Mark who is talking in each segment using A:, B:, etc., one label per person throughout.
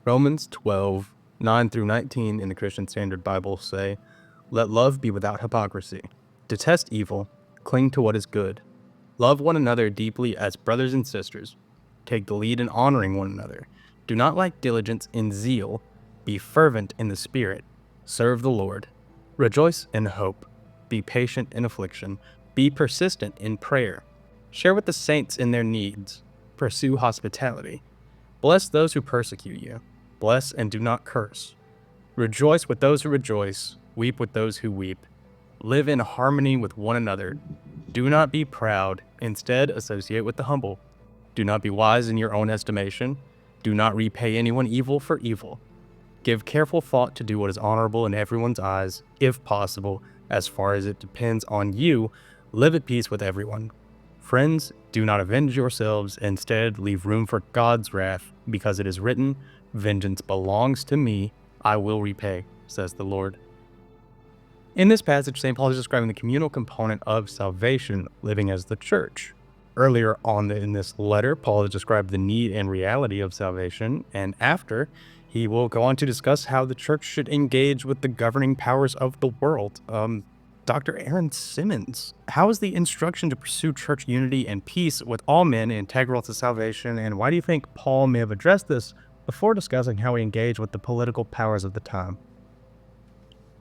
A: Romans 12, 9 through 19 in the Christian Standard Bible say, "Let love be without hypocrisy. Detest evil. Cling to what is good. Love one another deeply as brothers and sisters. Take the lead in honoring one another. Do not lack diligence in zeal. Be fervent in the Spirit. Serve the Lord. Rejoice in hope. Be patient in affliction. Be persistent in prayer. Share with the saints in their needs. Pursue hospitality. Bless those who persecute you. Bless and do not curse. Rejoice with those who rejoice. Weep with those who weep. Live in harmony with one another. Do not be proud. Instead, associate with the humble. Do not be wise in your own estimation. Do not repay anyone evil for evil. Give careful thought to do what is honorable in everyone's eyes, if possible, as far as it depends on you. Live at peace with everyone. Friends, do not avenge yourselves. Instead, leave room for God's wrath, because it is written, 'Vengeance belongs to me. I will repay,' says the Lord." In this passage, St. Paul is describing the communal component of salvation, living as the church. Earlier on in this letter, Paul has described the need and reality of salvation, and after, he will go on to discuss how the church should engage with the governing powers of the world. Dr. Aaron Simmons, how is the instruction to pursue church unity and peace with all men integral to salvation, and why do you think Paul may have addressed this before discussing how we engage with the political powers of the time?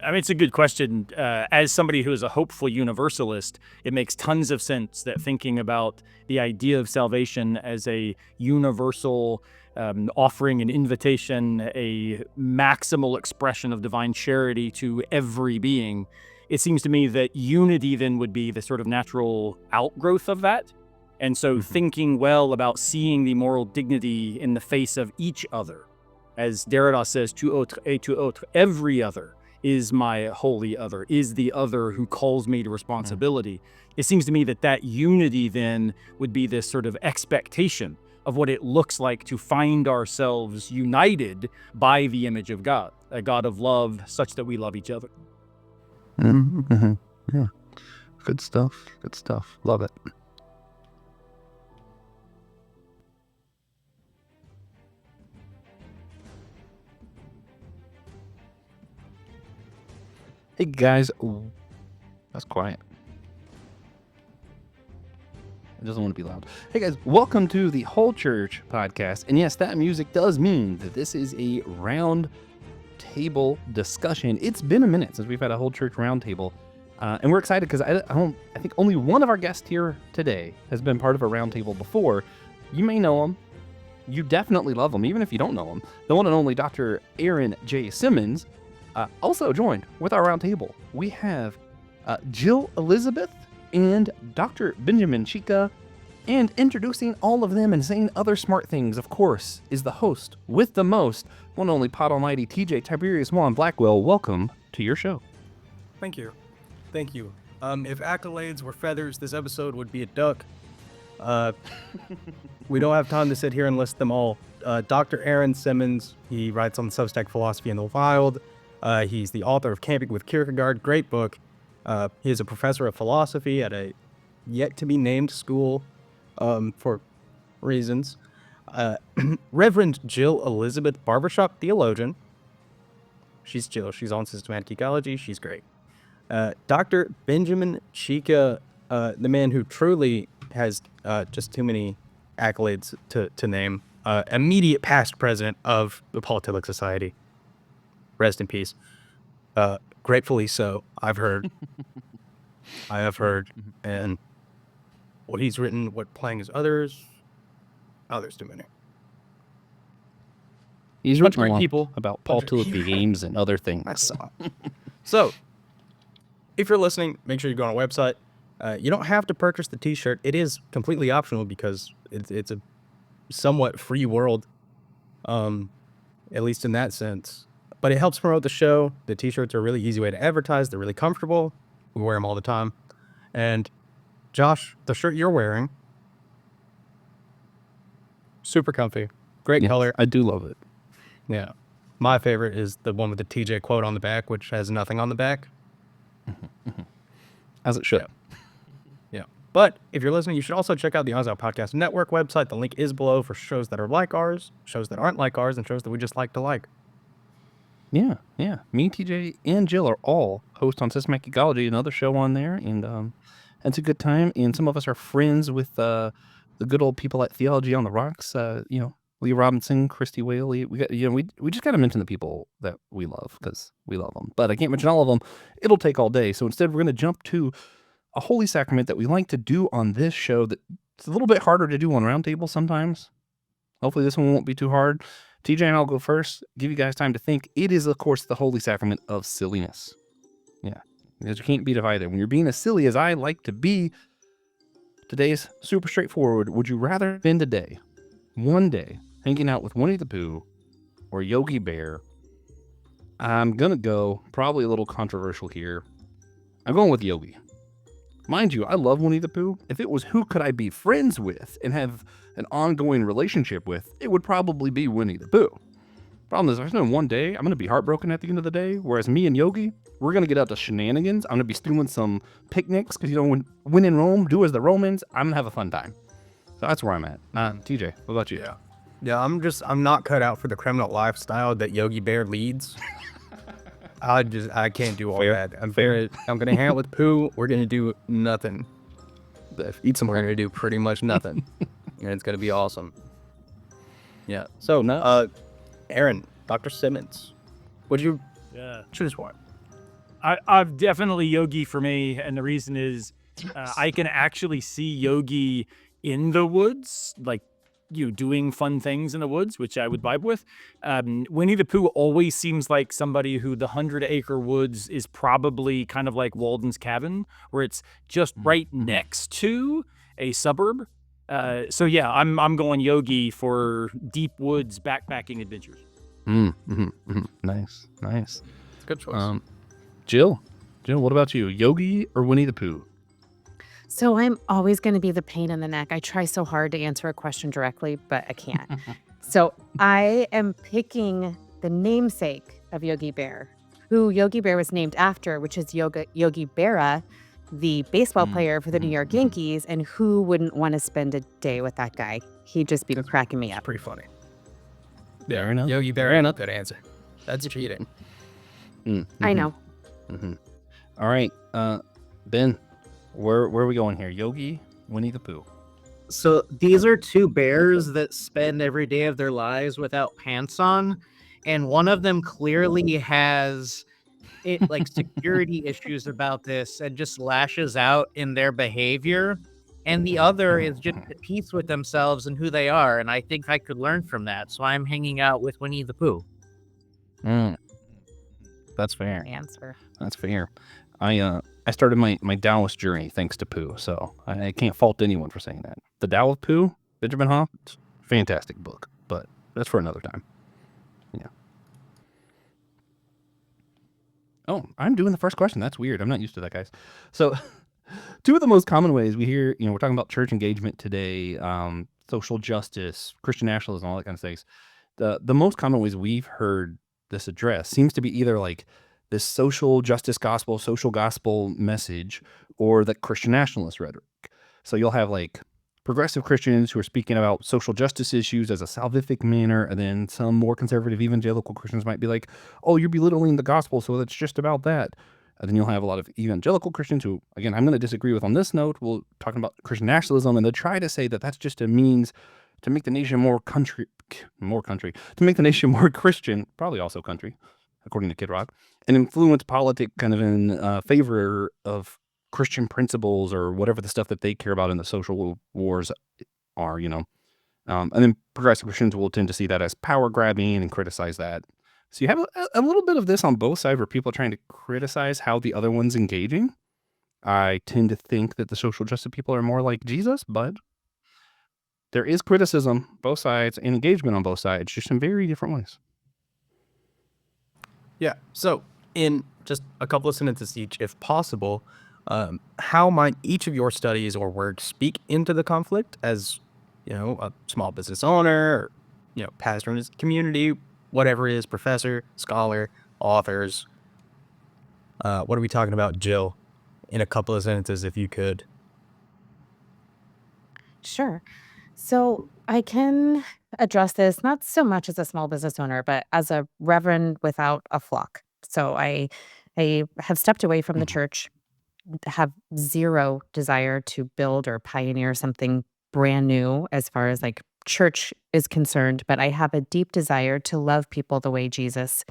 B: I mean, it's a good question. As somebody who is a hopeful universalist, it makes tons of sense that thinking about the idea of salvation as a universal offering, an invitation, a maximal expression of divine charity to every being, it seems to me that unity then would be the sort of natural outgrowth of that. And so thinking well about seeing the moral dignity in the face of each other, as Derrida says, tout autre et tout autre, every other is my holy other, is the other who calls me to responsibility. It seems to me that that unity then would be this sort of expectation of what it looks like to find ourselves united by the image of God, a God of love such that we love each other.
C: Yeah. Good stuff. Good stuff. Love it. Hey guys, that's quiet. It doesn't want to be loud. Hey guys, welcome to the Whole Church podcast. And yes, that music does mean that this is a round table discussion. It's been a minute since we've had a Whole Church round table. And we're excited because I think only one of our guests here today has been part of a round table before. You may know him. You definitely love him, even if you don't know him. The one and only Dr. Aaron J. Simmons also joined with our round table. We have Jill Elizabeth and Dr. Benjamin Chica, and introducing all of them and saying other smart things, of course, is the host with the most, one and only Pot Almighty TJ Tiberius Juan Blackwell. Welcome to your show.
A: Thank you. Thank you. If accolades were feathers, this episode would be a duck. We don't have time to sit here and list them all. Dr. Aaron Simmons, he writes on the Substack Philosophy in the Wild. He's the author of Camping with Kierkegaard, great book. He is a professor of philosophy at a yet-to-be-named school for reasons. Reverend Jill Elizabeth, barbershop theologian. She's Jill. She's on systematic ecology. She's great. Dr. Benjamin Chica, the man who truly has just too many accolades to name. Immediate past president of the Polytechnic Society. Rest in peace. Gratefully so, I've heard. I have heard. And what he's written, what playing is others. Oh, there's too many.
C: He's
A: Bunch of
C: written
A: great
C: a lot
A: people
C: about Paul Tillich games and other things.
A: So, if you're listening, make sure you go on our website. You don't have to purchase the t-shirt. It is completely optional because it's a somewhat free world, at least in that sense. But it helps promote the show. The t-shirts are a really easy way to advertise. They're really comfortable. We wear them all the time. And Josh, the shirt you're wearing, super comfy. Great color.
C: I do love it.
A: Yeah. My favorite is the one with the TJ quote on the back, which has nothing on the back.
C: As it should.
A: Yeah. But if you're listening, you should also check out the Ozzy Podcast Network website. The link is below for shows that are like ours, shows that aren't like ours, and shows that we just like to like.
C: Yeah. Me, TJ, and Jill are all hosts on Systematic Ecology, another show on there, and it's a good time. And some of us are friends with the good old people at Theology on the Rocks. Lee Robinson, Christy Whaley. We just got to mention the people that we love because we love them. But I can't mention all of them. It'll take all day. So instead, we're going to jump to a holy sacrament that we like to do on this show. That it's a little bit harder to do on Roundtable sometimes. Hopefully, this one won't be too hard. TJ and I'll go first, give you guys time to think. It is, of course, the holy sacrament of silliness. Yeah, because you can't beat it either. When you're being as silly as I like to be, today's super straightforward. Would you rather spend one day, hanging out with Winnie the Pooh or Yogi Bear? I'm going to go, probably a little controversial here. I'm going with Yogi. Mind you, I love Winnie the Pooh. If it was who could I be friends with and have an ongoing relationship with, it would probably be Winnie the Pooh. Problem is, I spend one day, I'm going to be heartbroken at the end of the day, whereas me and Yogi, we're going to get out to shenanigans. I'm going to be doing some picnics, because, when in Rome, do as the Romans. I'm going to have a fun time. So that's where I'm at. TJ, what about you?
A: Yeah, I'm not cut out for the criminal lifestyle that Yogi Bear leads. I can't do all that. I'm going to hang out with Pooh. We're going to do nothing. Eat some, we're going to do pretty much nothing. And it's going to be awesome. Yeah. So, Aaron, Dr. Simmons, would you choose one?
B: I've definitely Yogi for me, and the reason is I can actually see Yogi in the woods, like doing fun things in the woods, which I would vibe with. Winnie the Pooh always seems like somebody who the 100-acre woods is probably kind of like Walden's Cabin, where it's just right next to a suburb. So yeah, I'm going Yogi for deep woods backpacking adventures.
C: Nice.
A: It's a good choice.
C: Jill, what about you? Yogi or Winnie the Pooh?
D: So I'm always going to be the pain in the neck. I try so hard to answer a question directly, but I can't. So I am picking the namesake of Yogi Bear, who Yogi Bear was named after, which is Yogi Berra, the baseball player for the New York Yankees. And who wouldn't want to spend a day with that guy? He'd just be cracking me up.
A: Pretty funny.
C: Fair enough.
A: Yogi Bear, not good answer. That's cheating.
D: I know.
C: All right, Ben, where are we going here? Yogi, Winnie the Pooh.
E: So these are two bears that spend every day of their lives without pants on, and one of them clearly has security issues about this and just lashes out in their behavior, and the other is just at peace with themselves and who they are, and I think I could learn from that. So I'm hanging out with Winnie the Pooh.
C: That's fair.
D: Answer.
C: That's fair. I started my Taoist journey thanks to Pooh, so I can't fault anyone for saying that. The Tao of Pooh, Benjamin Hoff, fantastic book, but that's for another time. Yeah. Oh, I'm doing the first question. That's weird. I'm not used to that, guys. So, two of the most common ways we hear, we're talking about church engagement today, social justice, Christian nationalism, all that kind of things. The most common ways we've heard this address seems to be either like this social justice gospel, social gospel message, or the Christian nationalist rhetoric. So you'll have like progressive Christians who are speaking about social justice issues as a salvific manner, and then some more conservative evangelical Christians might be like, oh, you're belittling the gospel, so it's just about that. And then you'll have a lot of evangelical Christians who, again, I'm going to disagree with on this note. We're talking about Christian nationalism, and they try to say that that's just a means to make the nation more country, to make the nation more Christian, probably also country, according to Kid Rock, and influence politics kind of in favor of Christian principles or whatever the stuff that they care about in the social wars are, and then progressive Christians will tend to see that as power grabbing and criticize that. So you have a little bit of this on both sides where people are trying to criticize how the other one's engaging. I tend to think that the social justice people are more like Jesus, but there is criticism, both sides, and engagement on both sides, just in very different ways.
A: Yeah. So in just a couple of sentences each, if possible, how might each of your studies or work speak into the conflict as, a small business owner, or, pastor in his community, whatever it is, professor, scholar, authors. What are we talking about, Jill? In a couple of sentences, if you could.
D: Sure. So I can address this not so much as a small business owner, but as a reverend without a flock. So I have stepped away from the
C: Mhm.
D: church, have zero desire to build or pioneer something brand new as far as like church is concerned, but I have a deep desire to love people the way Jesus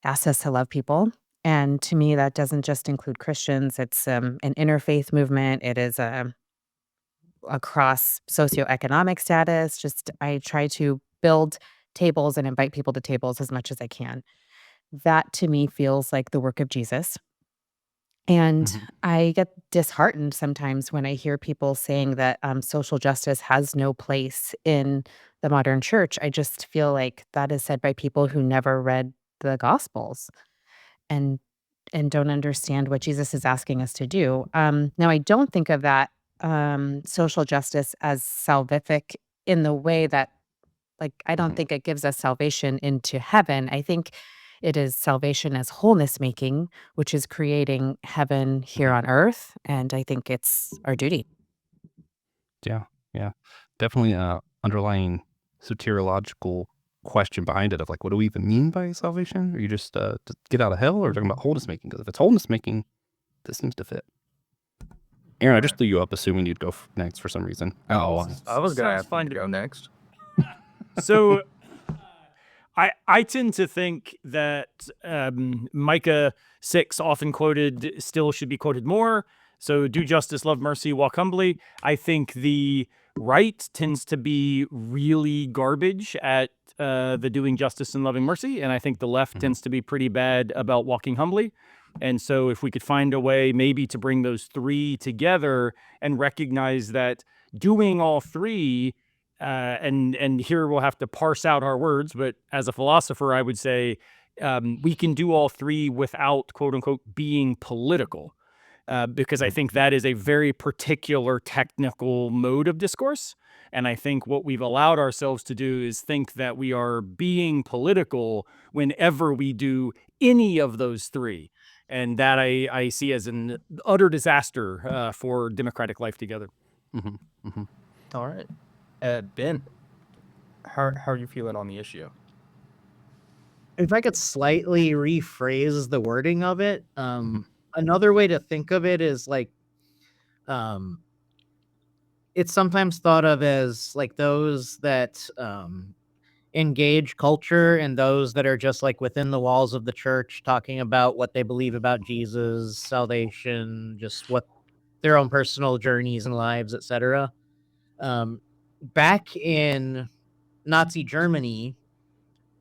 D: asked us to love people. And to me, that doesn't just include Christians. It's an interfaith movement. It is across socioeconomic status. Just I try to build tables and invite people to tables as much as I can. That to me feels like the work of Jesus. And
C: Mhm.
D: I get disheartened sometimes when I hear people saying that social justice has no place in the modern church. I just feel like that is said by people who never read the Gospels and don't understand what Jesus is asking us to do. Now, I don't think of that social justice as salvific in the way that, like, I don't
C: Mhm.
D: think it gives us salvation into heaven. I think it is salvation as wholeness making, which is creating heaven here
C: Mhm.
D: on earth. And I think it's our duty.
C: Yeah, yeah. Definitely underlying soteriological question behind it of like, what do we even mean by salvation? Are you just to get out of hell, or talking about wholeness making? Because if it's wholeness making, this seems to fit. Aaron, I
A: All
C: just
A: right.
C: threw you up assuming you'd go next for some reason. Oh, why?
A: I was gonna
B: Sounds
A: ask you
B: fine
A: to
B: to
A: go
B: me.
A: next.
B: So I tend to think that Micah 6, often quoted, still should be quoted more. So do justice, love mercy, walk humbly. I think the right tends to be really garbage at the doing justice and loving mercy, and I think the left
C: Mhm.
B: tends to be pretty bad about walking humbly. And so if we could find a way maybe to bring those three together and recognize that doing all three, and here we'll have to parse out our words, but as a philosopher, I would say we can do all three without quote unquote being political, because I
C: Mhm.
B: think that is a very particular technical mode of discourse. And I think what we've allowed ourselves to do is think that we are being political whenever we do any of those three. And that I see as an utter disaster for democratic life together.
C: Mhm. Mhm.
A: All right. Ben, how are you feeling on the issue?
E: If I could slightly rephrase the wording of it,
C: Mhm.
E: another way to think of it is like, um, it's sometimes thought of as like those that engage culture and those that are just like within the walls of the church talking about what they believe about Jesus, salvation, just what their own personal journeys and lives, etc. Um, Back in Nazi Germany,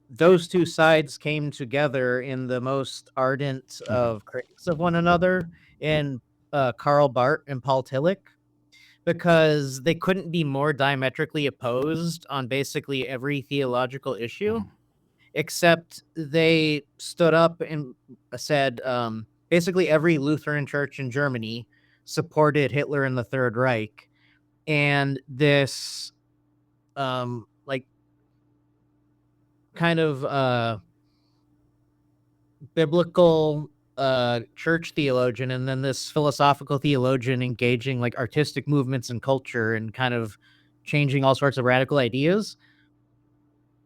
E: those two sides came together in the most ardent
C: Mhm.
E: of critics of one another in Karl Barth and Paul Tillich, because they couldn't be more diametrically opposed on basically every theological issue,
C: Mhm.
E: except they stood up and said basically every Lutheran church in Germany supported Hitler and the Third Reich. And this like kind of biblical church theologian and then this philosophical theologian engaging like artistic movements and culture and kind of changing all sorts of radical ideas,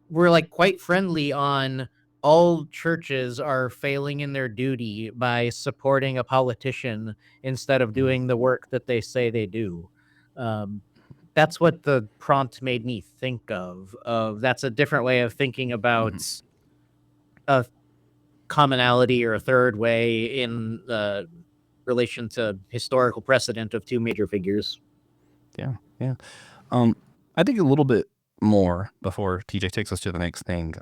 E: were like quite friendly on all churches are failing in their duty by supporting a politician instead of
C: Mhm.
E: doing the work that they say they do. Um, that's what the prompt made me think of. Of that's a different way of thinking about
C: Mhm.
E: a commonality or a third way in relation to historical precedent of two major figures.
C: Yeah, yeah. Um, I think a little bit more before TJ takes us to the next thing.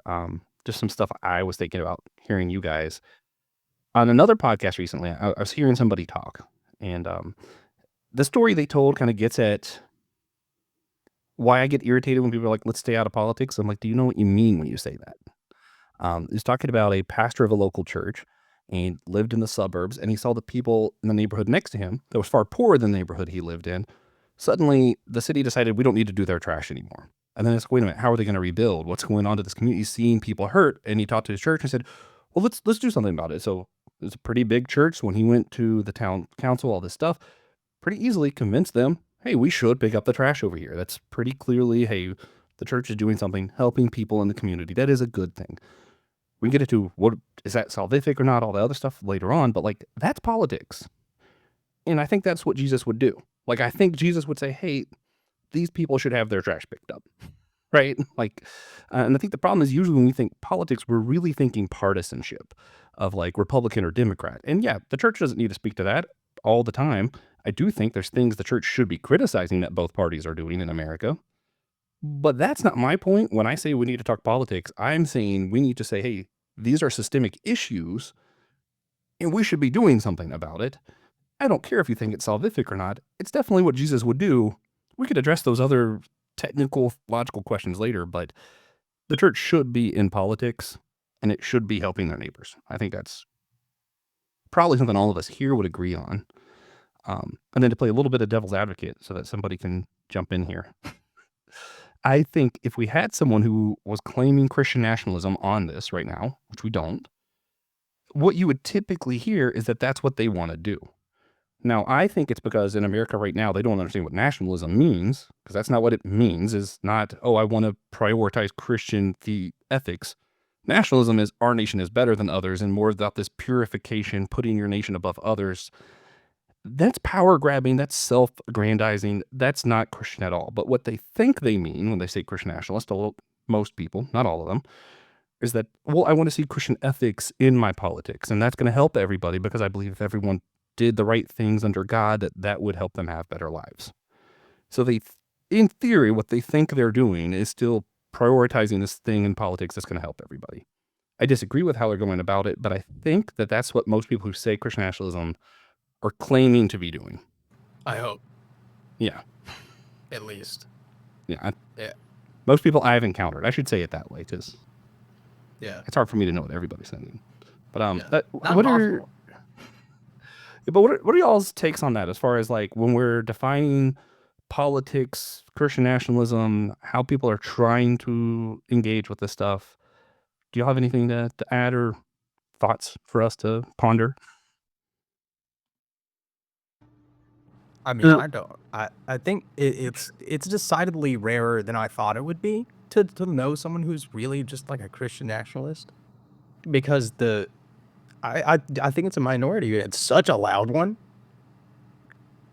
C: Just some stuff I was thinking about hearing you guys on another podcast recently. I was hearing somebody talk, and the story they told kind of gets at why I get irritated when people are like, "Let's stay out of politics." I'm like, "Do you know what you mean when you say that?" He's talking about a pastor of a local church and lived in the suburbs, and he saw the people in the neighborhood next to him that was far poorer than the neighborhood he lived in. Suddenly, the city decided we don't need to do their trash anymore. And then it's, wait a minute, how are they going to rebuild? What's going on to this community? He's seeing people hurt, and he talked to his church and said, "Well, let's do something about it." So it's a pretty big church. So when he went to the town council, all this stuff, pretty easily convinced them, hey, we should pick up the trash over here. That's pretty clearly, hey, the church is doing something, helping people in the community. That is a good thing. We can get into what is that salvific or not, all the other stuff later on, but like that's politics. And I think that's what Jesus would do. Like, I think Jesus would say, hey, these people should have their trash picked up, right? Like, and I think the problem is usually when we think politics, we're really thinking partisanship of like Republican or Democrat. And yeah, the church doesn't need to speak to that all the time. I do think there's things the church should be criticizing that both parties are doing in America. But that's not my point. When I say we need to talk politics, I'm saying we need to say, hey, these are systemic issues and we should be doing something about it. I don't care if you think it's salvific or not. It's definitely what Jesus would do. We could address those other technical, logical questions later, but the church should be in politics and it should be helping their neighbors. I think that's probably something all of us here would agree on. And then to play a little bit of devil's advocate so that somebody can jump in here. I think if we had someone who was claiming Christian nationalism on this right now, which we don't, what you would typically hear is that that's what they want to do. Now, I think it's because in America right now, they don't understand what nationalism means, because that's not what it means. Is not, oh, I want to prioritize Christian ethics. Nationalism is our nation is better than others and more about this purification, putting your nation above others. That's power grabbing. That's self-aggrandizing. That's not Christian at all. But what they think they mean when they say Christian nationalist, most people, not all of them, is that, well, I want to see Christian ethics in my politics. And that's going to help everybody because I believe if everyone did the right things under God, that would help them have better lives. So they, in theory, what they think they're doing is still prioritizing this thing in politics that's going to help everybody. I disagree with how they're going about it, but I think that that's what most people who say Christian nationalism are claiming to be doing.
A: I hope.
C: Yeah.
A: At least.
C: Yeah.
A: Yeah.
C: Most people I've encountered. I should say it that way because it's hard for me to know what everybody's saying. But what are y'all's takes on that as far as like when we're defining politics, Christian nationalism, how people are trying to engage with this stuff? Do y'all have anything to add or thoughts for us to ponder?
A: I mean, I don't. I think it's decidedly rarer than I thought it would be to know someone who's really just like a Christian nationalist, because I think it's a minority. It's such a loud one.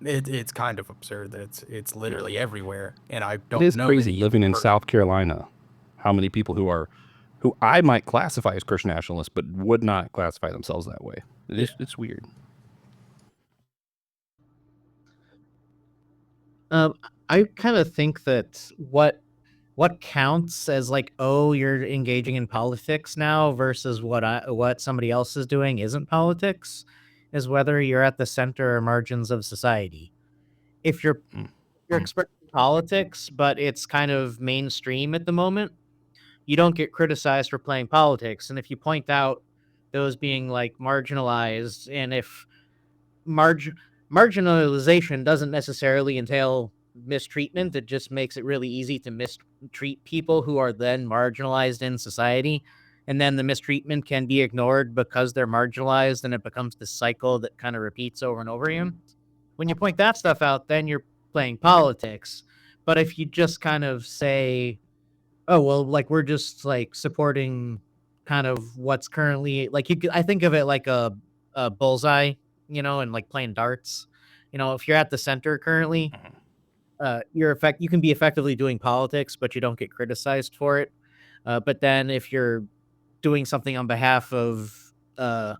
A: It's kind of absurd that it's literally everywhere, and I don't know.
C: It is crazy living in South Carolina. How many people who I might classify as Christian nationalists, but would not classify themselves that way. It's weird.
E: I kind of think that what counts as like, oh, you're engaging in politics now versus what somebody else is doing isn't politics, is whether you're at the center or margins of society. If you're expressing politics, but it's kind of mainstream at the moment, you don't get criticized for playing politics. And if you point out those being like marginalized, and if marginalization doesn't necessarily entail mistreatment, it just makes it really easy to mistreat people who are then marginalized in society. And then the mistreatment can be ignored because they're marginalized, and it becomes this cycle that kind of repeats over and over again. When you point that stuff out, then you're playing politics. But if you just kind of say, oh, well, like we're just like supporting kind of what's currently like, I think of it like a bullseye, and like playing darts. If you're at the center currently, you can be effectively doing politics, but you don't get criticized for it. But then if you're doing something on behalf of the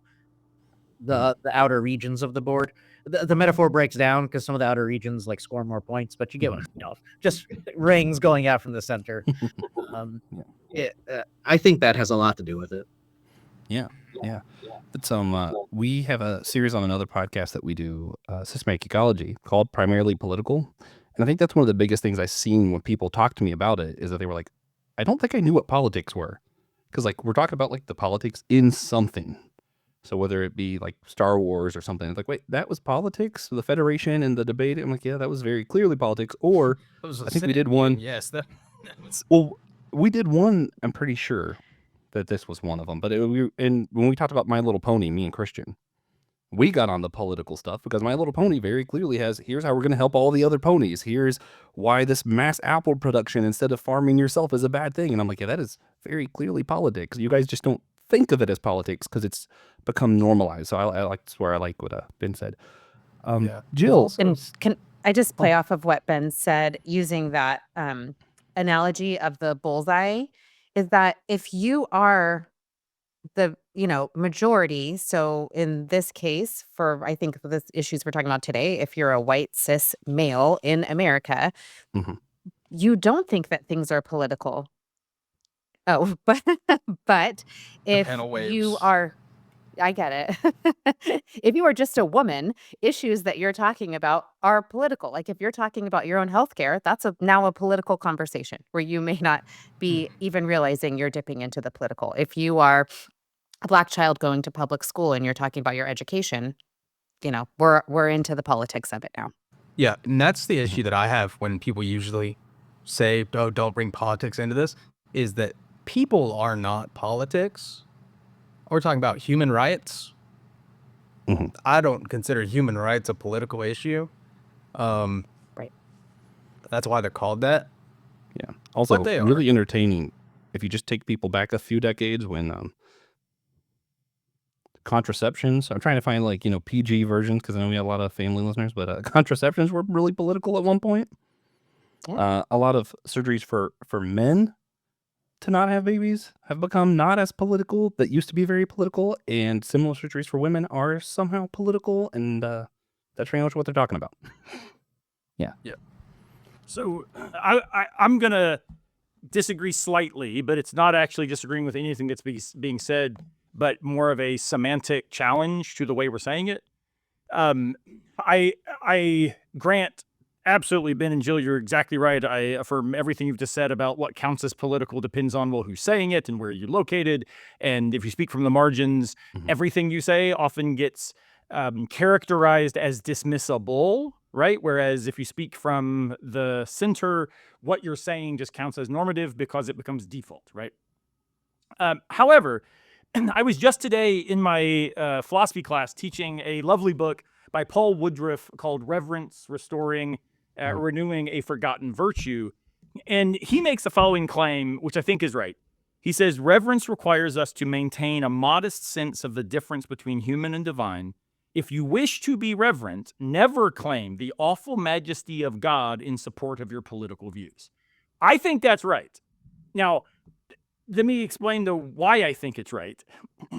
E: outer regions of the board, the metaphor breaks down because some of the outer regions like score more points, but you get what just rings going out from the center. I think that has a lot to do with it.
C: Yeah. But we have a series on another podcast that we do, systematic ecology, called Primarily Political. And I think that's one of the biggest things I've seen when people talk to me about it is that they were like, I don't think I knew what politics were. Because like we're talking about like the politics in something. So whether it be like Star Wars or something, it's like, wait, that was politics? The Federation and the debate? I'm like, yeah, that was very clearly politics. Or I think we did one.
A: Yes.
C: Well, we did one, I'm pretty sure that this was one of them. But when we talked about My Little Pony, me and Christian, We got on the political stuff because My Little Pony very clearly has, here's how we're going to help all the other ponies. Here's why this mass apple production instead of farming yourself is a bad thing. And I'm like, yeah, that is very clearly politics. You guys just don't think of it as politics because it's become normalized. So I like, that's where I like what Ben said.
A: Yeah.
C: Jill.
D: And can I just
C: Oh.
D: play off of what Ben said using that analogy of the bullseye? Is that if you are the majority, so in this case, for I think the issues we're talking about today, if you're a white cis male in America,
C: Mhm.
D: you don't think that things are political. Oh, but if
A: panel
D: you
A: waves.
D: are, I get it. If you are just a woman, issues that you're talking about are political. Like if you're talking about your own healthcare, that's now a political conversation where you may not be even realizing you're dipping into the political. If you are a Black child going to public school and you're talking about your education, we're into the politics of it now.
A: Yeah, and that's the issue that I have when people usually say, "Oh, don't bring politics into this," is that people are not politics. We're talking about human rights.
C: Mhm.
A: I don't consider human rights a political issue.
D: Right.
A: That's why they're called that.
C: Yeah. Also,
A: But they are.
C: really entertaining if you just take people back a few decades when contraceptions. I'm trying to find PG versions because I know we have a lot of family listeners, but contraceptions were really political at one point.
D: Yeah.
C: A lot of surgeries for men to not have babies have become not as political. That used to be very political, and similar surgeries for women are somehow political, and that's pretty much what they're talking about. Yeah.
B: So I'm going to disagree slightly, but it's not actually disagreeing with anything that's being said, but more of a semantic challenge to the way we're saying it. I grant absolutely, Ben and Jill, you're exactly right. I affirm everything you've just said about what counts as political depends on, well, who's saying it and where you're located. And if you speak from the margins,
C: Mhm.
B: everything you say often gets characterized as dismissible, right? Whereas if you speak from the center, what you're saying just counts as normative because it becomes default, right? However, I was just today in my philosophy class teaching a lovely book by Paul Woodruff called Reverence, Restoring, Renewing a Forgotten Virtue. And he makes the following claim, which I think is right. He says, reverence requires us to maintain a modest sense of the difference between human and divine. If you wish to be reverent, never claim the awful majesty of God in support of your political views. I think that's right. Now, let me explain why I think it's right.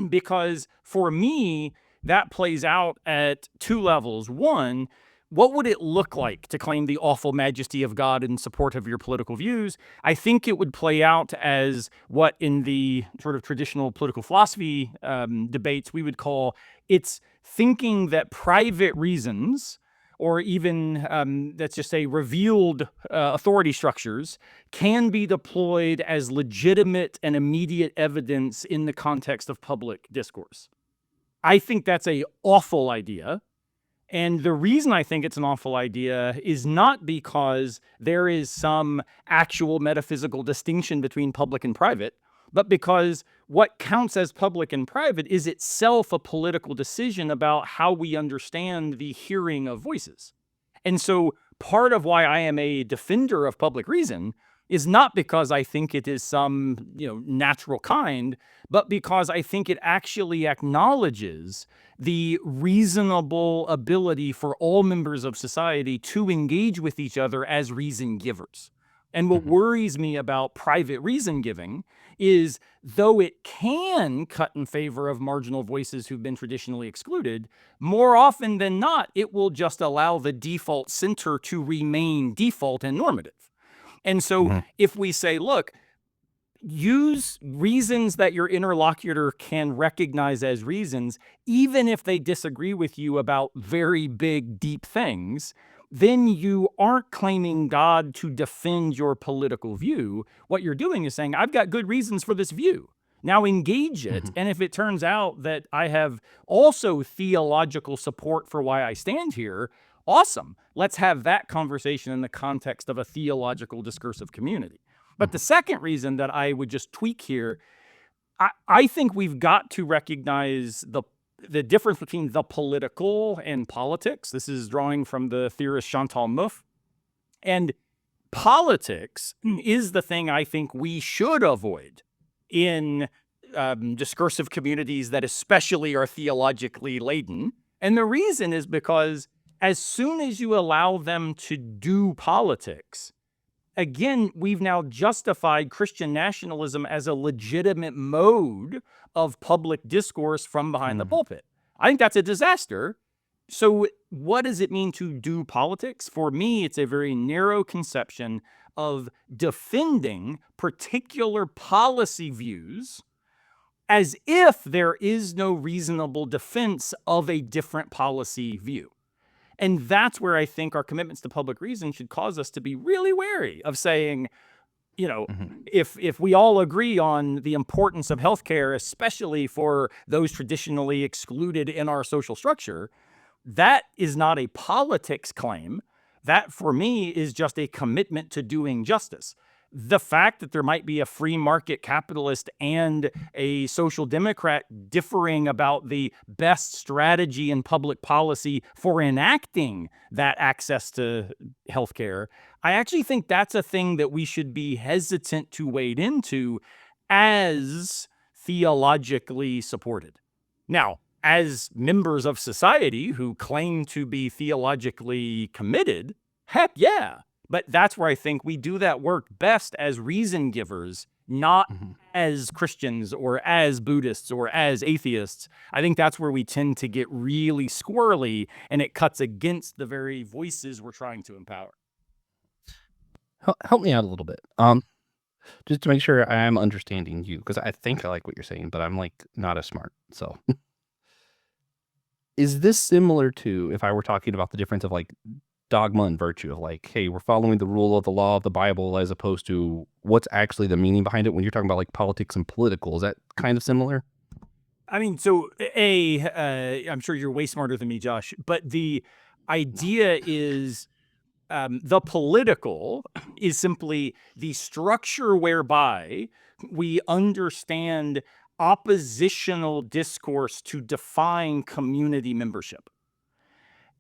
B: Because for me, that plays out at two levels. One, what would it look like to claim the awful majesty of God in support of your political views? I think it would play out as what in the sort of traditional political philosophy debates we would call it's thinking that private reasons or even, let's just say, revealed authority structures can be deployed as legitimate and immediate evidence in the context of public discourse. I think that's an awful idea. And the reason I think it's an awful idea is not because there is some actual metaphysical distinction between public and private, but because what counts as public and private is itself a political decision about how we understand the hearing of voices. And so part of why I am a defender of public reason is not because I think it is some, natural kind, but because I think it actually acknowledges the reasonable ability for all members of society to engage with each other as reason givers. And what worries me about private reason giving is, though it can cut in favor of marginal voices who've been traditionally excluded, more often than not, it will just allow the default center to remain default and normative. And so if we say, look, use reasons that your interlocutor can recognize as reasons, even if they disagree with you about very big, deep things, then you aren't claiming God to defend your political view. What you're doing is saying, I've got good reasons for this view. Now engage it. And if it turns out that I have also theological support for why I stand here, awesome. Let's have that conversation in the context of a theological discursive community. But the second reason that I would just tweak here, I think we've got to recognize the difference between the political and politics. This is drawing from the theorist Chantal Mouffe. And politics is the thing I think we should avoid in discursive communities that especially are theologically laden. And the reason is because as soon as you allow them to do politics, again, we've now justified Christian nationalism as a legitimate mode of public discourse from behind the pulpit. I think that's a disaster. So what does it mean to do politics? For me, it's a very narrow conception of defending particular policy views as if there is no reasonable defense of a different policy view. And that's where I think our commitments to public reason should cause us to be really wary of saying, if we all agree on the importance of healthcare, especially for those traditionally excluded in our social structure, that is not a politics claim. That, for me, is just a commitment to doing justice. The fact that there might be a free market capitalist and a social democrat differing about the best strategy in public policy for enacting that access to healthcare, I actually think that's a thing that we should be hesitant to wade into as theologically supported. Now, as members of society who claim to be theologically committed, heck yeah. But that's where I think we do that work best as reason givers, not as Christians or as Buddhists or as atheists. I think that's where we tend to get really squirrely, and it cuts against the very voices we're trying to empower.
C: Help me out a little bit. Just to make sure I'm understanding you, because I think I like what you're saying, but I'm like not as smart. So is this similar to if I were talking about the difference of like dogma and virtue, of like, hey, we're following the rule of the law of the Bible as opposed to what's actually the meaning behind it when you're talking about like politics and political? Is that kind of similar?
B: I mean, so I'm sure you're way smarter than me, Josh, but the idea is the political is simply the structure whereby we understand oppositional discourse to define community membership.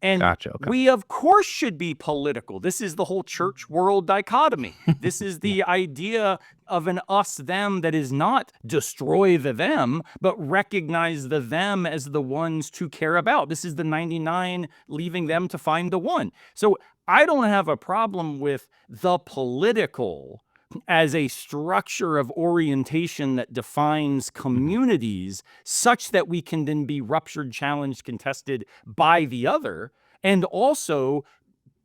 B: And
C: Gotcha. Okay.
B: we, of course, should be political. This is the whole church-world dichotomy. This is the idea of an us-them that is not destroy the them, but recognize the them as the ones to care about. This is the 99 leaving them to find the one. So I don't have a problem with the political as a structure of orientation that defines communities such that we can then be ruptured, challenged, contested by the other, and also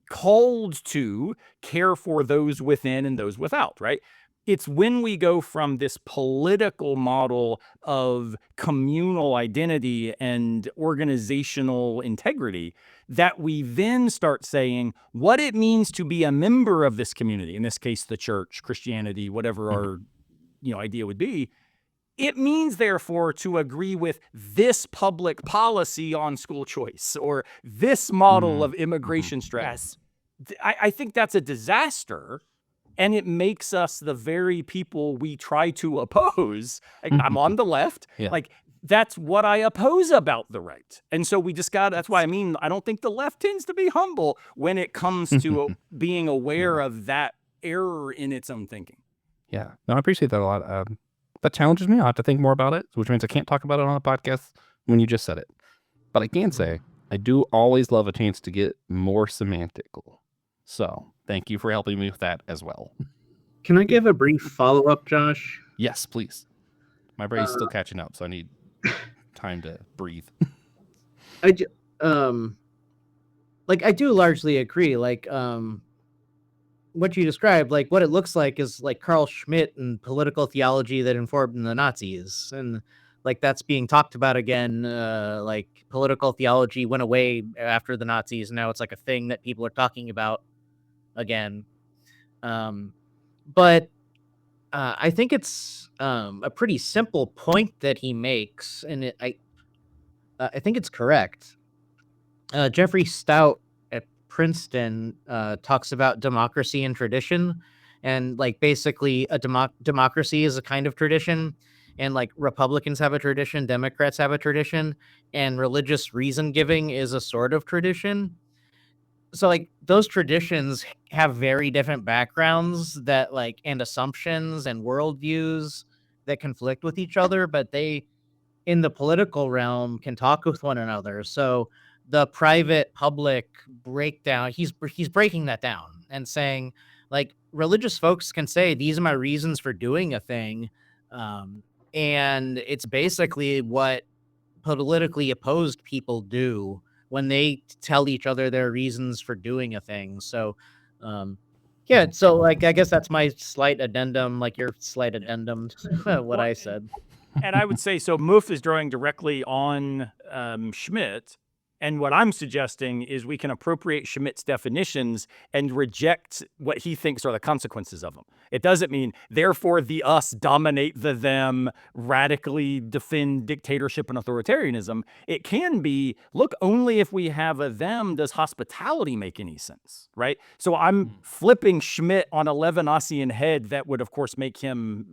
B: called to care for those within and those without, right? It's when we go from this political model of communal identity and organizational integrity that we then start saying what it means to be a member of this community, in this case, the church, Christianity, whatever our idea would be. It means, therefore, to agree with this public policy on school choice or this model of immigration strategy. I think that's a disaster. And it makes us the very people we try to oppose. Like, I'm on the left.
C: Yeah.
B: Like, that's what I oppose about the right. And so we just that's why I don't think the left tends to be humble when it comes to being aware of that error in its own thinking.
C: Yeah. No, I appreciate that a lot. That challenges me. I'll have to think more about it, which means I can't talk about it on a podcast when you just said it. But I can say I do always love a chance to get more semantical. So thank you for helping me with that as well.
E: Can I give a brief follow-up, Josh?
C: Yes, please. My brain's still catching up, so I need time to breathe.
E: I do largely agree. Like, what you described, like what it looks like is like Carl Schmitt and political theology that informed the Nazis. And like that's being talked about again. Like political theology went away after the Nazis. And now it's like a thing that people are talking about again. But I think it's a pretty simple point that he makes, and I think it's correct. Jeffrey Stout at Princeton talks about democracy and tradition, and like basically a democracy is a kind of tradition, and like Republicans have a tradition, Democrats have a tradition, and religious reason giving is a sort of tradition. So like those traditions have very different backgrounds that like and assumptions and worldviews that conflict with each other, but they in the political realm can talk with one another. So the private public breakdown, he's breaking that down and saying like religious folks can say these are my reasons for doing a thing, and it's basically what politically opposed people do when they tell each other their reasons for doing a thing. So, yeah, so like I guess that's my slight addendum, like your slight addendum to what I said.
B: And I would say, so Moof is drawing directly on Schmidt. And what I'm suggesting is we can appropriate Schmidt's definitions and reject what he thinks are the consequences of them. It doesn't mean, therefore, the us dominate the them, radically defend dictatorship and authoritarianism. It can be, look, only if we have a them does hospitality make any sense, right? So I'm flipping Schmidt on a Levinasian head that would, of course, make him,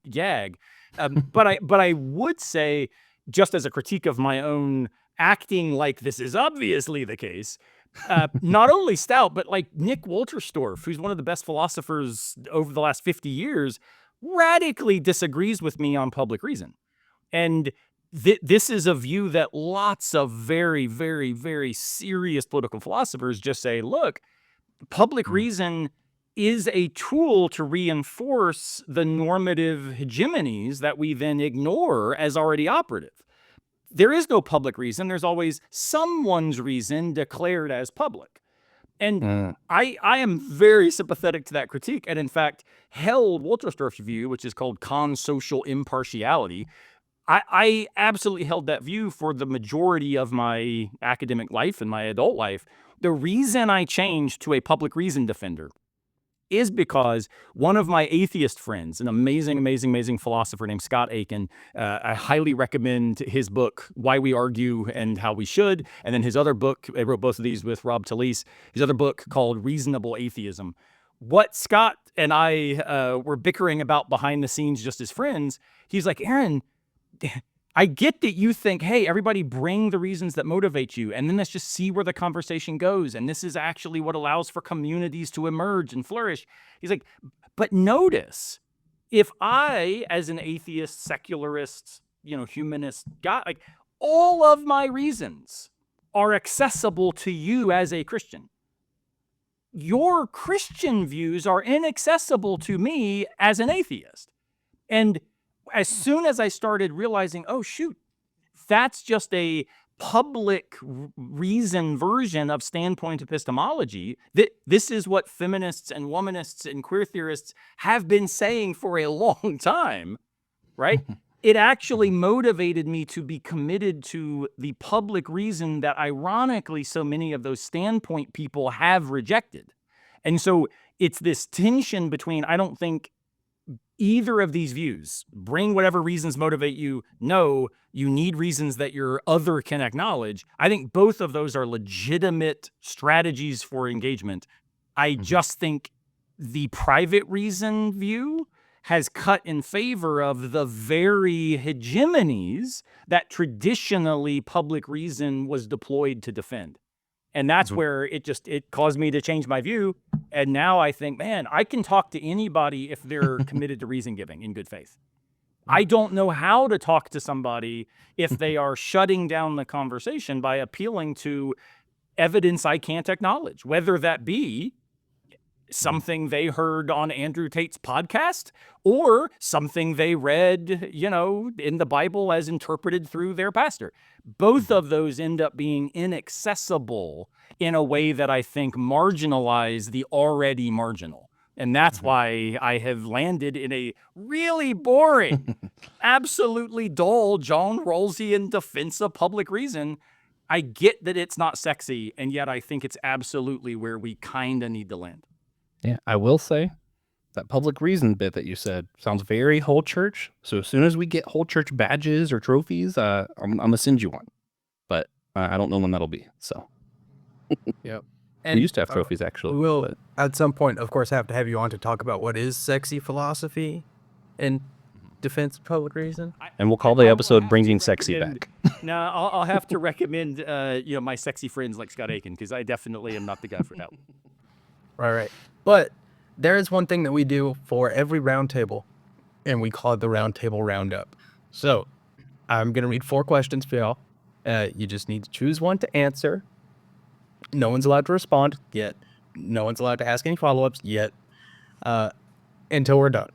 B: gag. But I would say, just as a critique of my own acting like this is obviously the case, not only Stout, but like Nick Wolterstorff, who's one of the best philosophers over the last 50 years, radically disagrees with me on public reason. And this is a view that lots of very, very, very serious political philosophers just say, look, public reason is a tool to reinforce the normative hegemonies that we then ignore as already operative. There is no public reason. There's always someone's reason declared as public. And I am very sympathetic to that critique, and in fact held Wolterstorff's view, which is called consocial impartiality. I absolutely held that view for the majority of my academic life and my adult life. The reason I changed to a public reason defender is because one of my atheist friends, an amazing, amazing, amazing philosopher named Scott Aiken, I highly recommend his book, Why We Argue and How We Should, and then his other book, I wrote both of these with Rob Talese, his other book called Reasonable Atheism. What Scott and I were bickering about behind the scenes just as friends, he's like, Aaron, I get that you think, hey, everybody bring the reasons that motivate you, and then let's just see where the conversation goes. And this is actually what allows for communities to emerge and flourish. He's like, but notice, if I, as an atheist, secularist, humanist guy, like all of my reasons are accessible to you as a Christian. Your Christian views are inaccessible to me as an atheist. And as soon as I started realizing, oh, shoot, that's just a public reason version of standpoint epistemology, that this is what feminists and womanists and queer theorists have been saying for a long time, right? It actually motivated me to be committed to the public reason that ironically so many of those standpoint people have rejected. And so it's this tension between, I don't think either of these views, bring whatever reasons motivate you. No, you need reasons that your other can acknowledge. I think both of those are legitimate strategies for engagement. I just think the private reason view has cut in favor of the very hegemonies that traditionally public reason was deployed to defend. And that's where it caused me to change my view. And now I think, man, I can talk to anybody if they're committed to reason giving in good faith. I don't know how to talk to somebody if they are shutting down the conversation by appealing to evidence I can't acknowledge, whether that be something they heard on Andrew Tate's podcast or something they read, in the Bible as interpreted through their pastor. Both of those end up being inaccessible in a way that I think marginalize the already marginal. And that's why I have landed in a really boring, absolutely dull John Rawlsian defense of public reason. I get that it's not sexy, and yet I think it's absolutely where we kind of need to land.
C: Yeah, I will say that public reason bit that you said sounds very whole church. So as soon as we get whole church badges or trophies, I'm gonna send you one. But I don't know when that'll be. So
A: Yep.
C: we used to have trophies actually.
A: We'll at some point, of course, have to have you on to talk about what is sexy philosophy. And defense of public reason.
C: And we'll call the episode Bringing Sexy Back.
B: No, I'll have to recommend my sexy friends like Scott Aiken, because I definitely am not the guy for that.
A: Right. But there is one thing that we do for every round table, and we call it the round table roundup. So I'm going to read 4 questions for y'all. You just need to choose one to answer. No one's allowed to respond yet. No one's allowed to ask any follow-ups yet until we're done.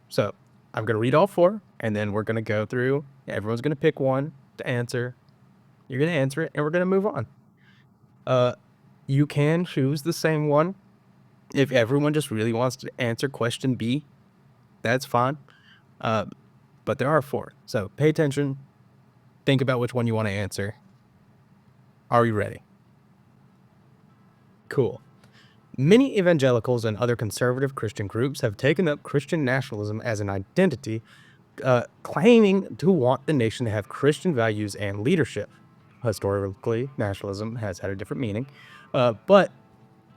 A: So I'm going to read all 4, and then we're going to go through. Everyone's going to pick one to answer. You're going to answer it, and we're going to move on. You can choose the same one. If everyone just really wants to answer question B, that's fine. But there are 4. So pay attention. Think about which one you want to answer. Are you ready? Cool. Many evangelicals and other conservative Christian groups have taken up Christian nationalism as an identity, claiming to want the nation to have Christian values and leadership. Historically, nationalism has had a different meaning. But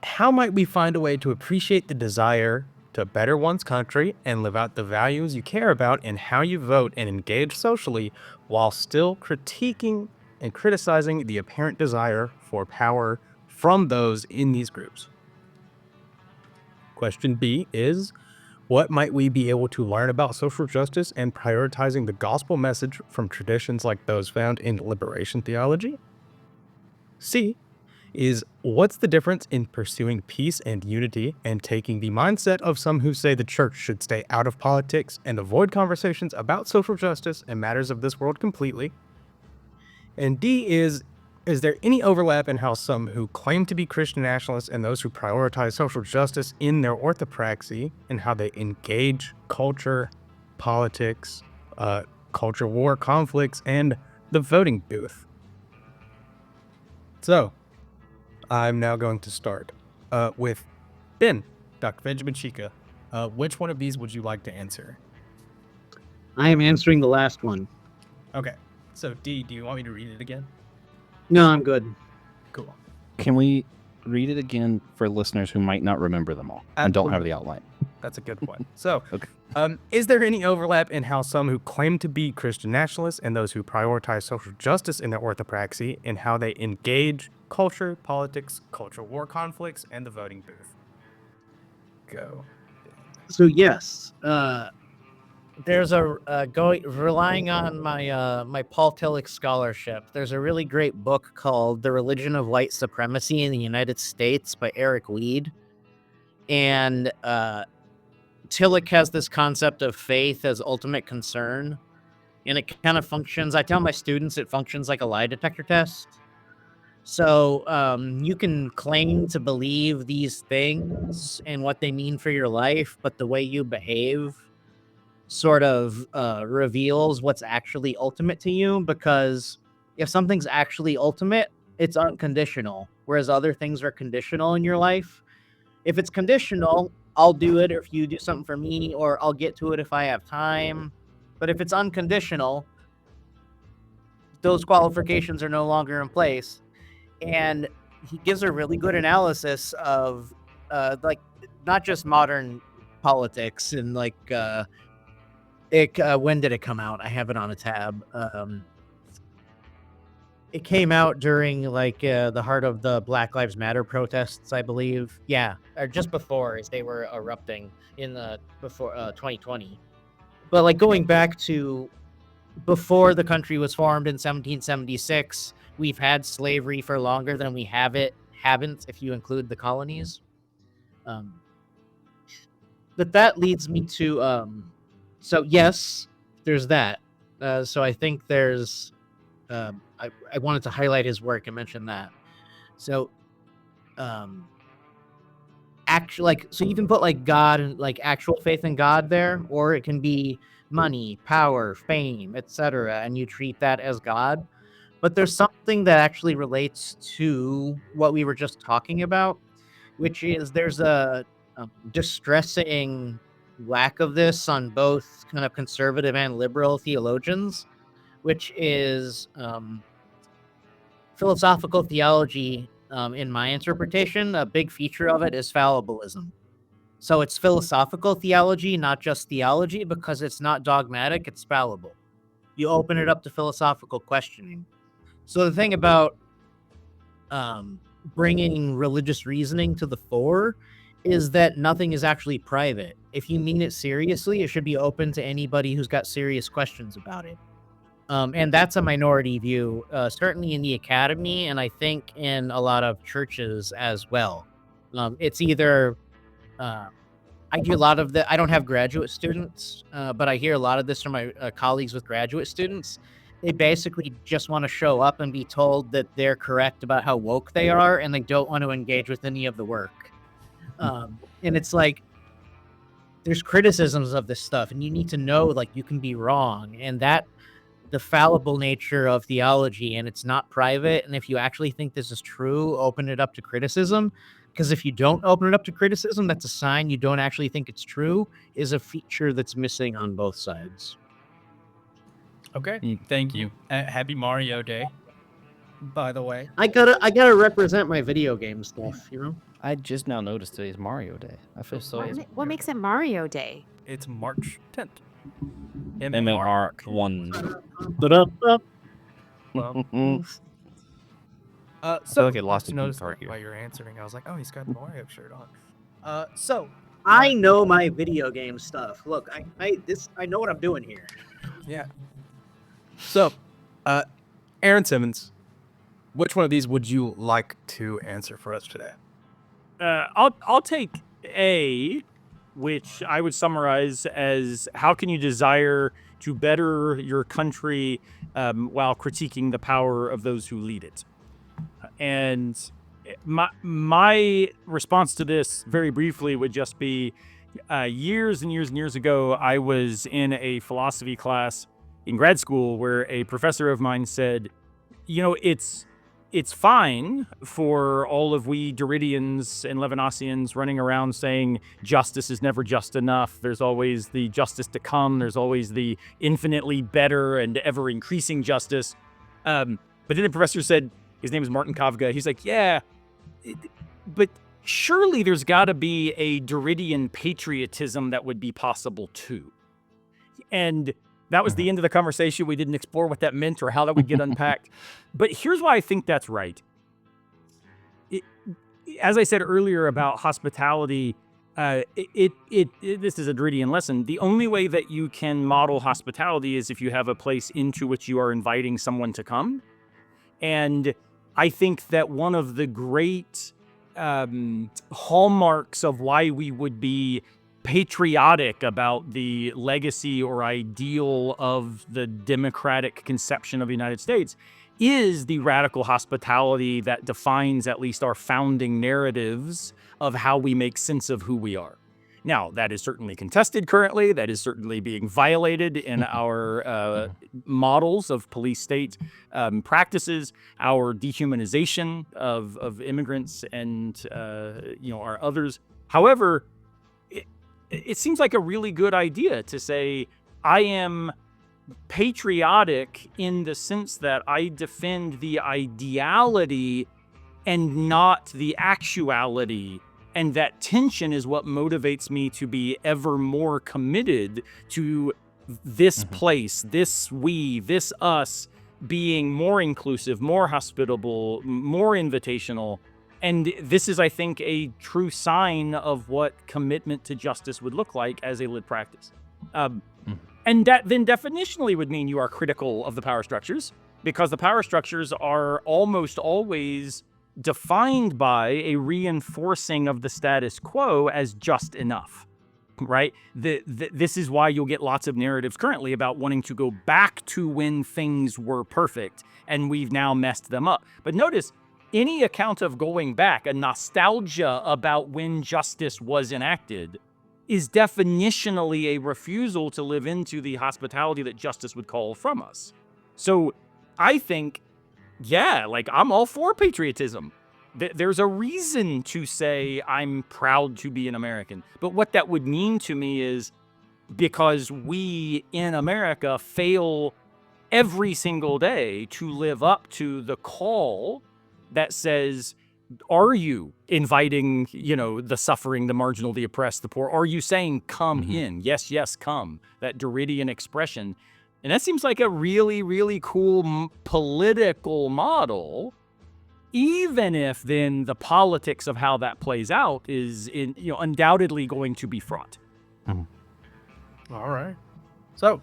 A: how might we find a way to appreciate the desire to better one's country and live out the values you care about in how you vote and engage socially, while still critiquing and criticizing the apparent desire for power from those in these groups? Question B is, what might we be able to learn about social justice and prioritizing the gospel message from traditions like those found in liberation theology? C is, what's the difference in pursuing peace and unity and taking the mindset of some who say the church should stay out of politics and avoid conversations about social justice and matters of this world completely? And D is there any overlap in how some who claim to be Christian nationalists and those who prioritize social justice in their orthopraxy and how they engage culture, politics, culture war conflicts, and the voting booth? So, I'm now going to start with Ben, Dr. Benjamin Chica. Which one of these would you like to answer?
E: I am answering the last one.
A: Okay. So, D, do you want me to read it again?
E: No, I'm good.
A: Cool.
C: Can we read it again for listeners who might not remember them all and don't have the outline?
A: That's a good point. So,
C: Okay.
A: Is there any overlap in how some who claim to be Christian nationalists and those who prioritize social justice in their orthopraxy in how they engage culture, politics, cultural war conflicts, and the voting booth? Go.
E: So yes, there's relying on my Paul Tillich scholarship. There's a really great book called "The Religion of White Supremacy in the United States" by Eric Weed, and Tillich has this concept of faith as ultimate concern, and it kind of functions. I tell my students it functions like a lie detector test. So you can claim to believe these things and what they mean for your life, but the way you behave sort of reveals what's actually ultimate to you, because if something's actually ultimate, it's unconditional, whereas other things are conditional in your life. If it's conditional, I'll do it if you do something for me, or I'll get to it if I have time. But if it's unconditional, those qualifications are no longer in place. And he gives a really good analysis of like not just modern politics and like when did it come out? I have it on a tab. It came out during like the heart of the Black Lives Matter protests, I believe. Yeah, or just before, as they were erupting in before 2020. But like going back to before the country was formed in 1776, we've had slavery for longer than we haven't, if you include the colonies. But that leads me to so yes, there's that. So I think there's I wanted to highlight his work and mention that. So actually, like, so you can put like God and like actual faith in God there, or it can be money, power, fame, etc., and you treat that as God. But there's something that actually relates to what we were just talking about, which is there's a distressing lack of this on both kind of conservative and liberal theologians, which is philosophical theology. In my interpretation, a big feature of it is fallibilism. So it's philosophical theology, not just theology, because it's not dogmatic, it's fallible. You open it up to philosophical questioning. So the thing about bringing religious reasoning to the fore is that nothing is actually private. If you mean it seriously, it should be open to anybody who's got serious questions about it. And that's a minority view, certainly in the academy, and I think in a lot of churches as well. It's either I hear a lot of I don't have graduate students, but I hear a lot of this from my colleagues with graduate students. They basically just want to show up and be told that they're correct about how woke they are, and they don't want to engage with any of the work. And it's like, there's criticisms of this stuff, and you need to know, like, you can be wrong, and that the fallible nature of theology, and it's not private. And if you actually think this is true, open it up to criticism. Because if you don't open it up to criticism, that's a sign you don't actually think it's true, is a feature that's missing on both sides.
F: Okay, thank you. Happy Mario Day, by the way.
E: I gotta represent my video game stuff, you know?
C: I just now noticed today's Mario Day. I feel so.
D: What makes it Mario Day?
F: It's March 10th.
C: MMR1.
F: Well,
C: I
F: so
C: feel like I lost a
F: notice
C: part here.
F: while you're answering, I was like, oh, he's got a Mario shirt on. So
E: I know my video game stuff. Look, I know what I'm doing here.
A: Yeah. So, Aaron Simmons, which one of these would you like to answer for us today?
B: I'll take A, which I would summarize as how can you desire to better your country while critiquing the power of those who lead it. And my response to this, very briefly, would just be years and years and years ago, I was in a philosophy class in grad school where a professor of mine said, you know, it's fine for all of we Derridians and Levinasians running around saying justice is never just enough. There's always the justice to come. There's always the infinitely better and ever increasing justice. But then the professor said, his name is Martin Kavga. He's like, yeah, but surely there's got to be a Derridian patriotism that would be possible too. And that was the end of the conversation. We didn't explore what that meant or how that would get unpacked. But here's why I think that's right. As I said earlier about hospitality, this is a Derridian lesson. The only way that you can model hospitality is if you have a place into which you are inviting someone to come. And I think that one of the great hallmarks of why we would be patriotic about the legacy or ideal of the democratic conception of the United States is the radical hospitality that defines at least our founding narratives of how we make sense of who we are. Now, that is certainly contested currently. That is certainly being violated in our models of police state practices, our dehumanization of immigrants and our others. However, it seems like a really good idea to say, I am patriotic in the sense that I defend the ideality and not the actuality. And that tension is what motivates me to be ever more committed to this place, this we, this us being more inclusive, more hospitable, more invitational. And this is, I think, a true sign of what commitment to justice would look like as a lit practice. And that then definitionally would mean you are critical of the power structures, because the power structures are almost always defined by a reinforcing of the status quo as just enough, right? This is why you'll get lots of narratives currently about wanting to go back to when things were perfect and we've now messed them up. But notice, any account of going back, a nostalgia about when justice was enacted, is definitionally a refusal to live into the hospitality that justice would call from us. So I think, yeah, like I'm all for patriotism. There's a reason to say I'm proud to be an American. But what that would mean to me is because we in America fail every single day to live up to the call that says Are you inviting, the suffering, the marginal, the oppressed, the poor? Are you saying, come in? Yes, yes, come. That Derridian expression. And that seems like a really, really cool political model, even if then the politics of how that plays out is undoubtedly going to be fraught.
A: All right. So,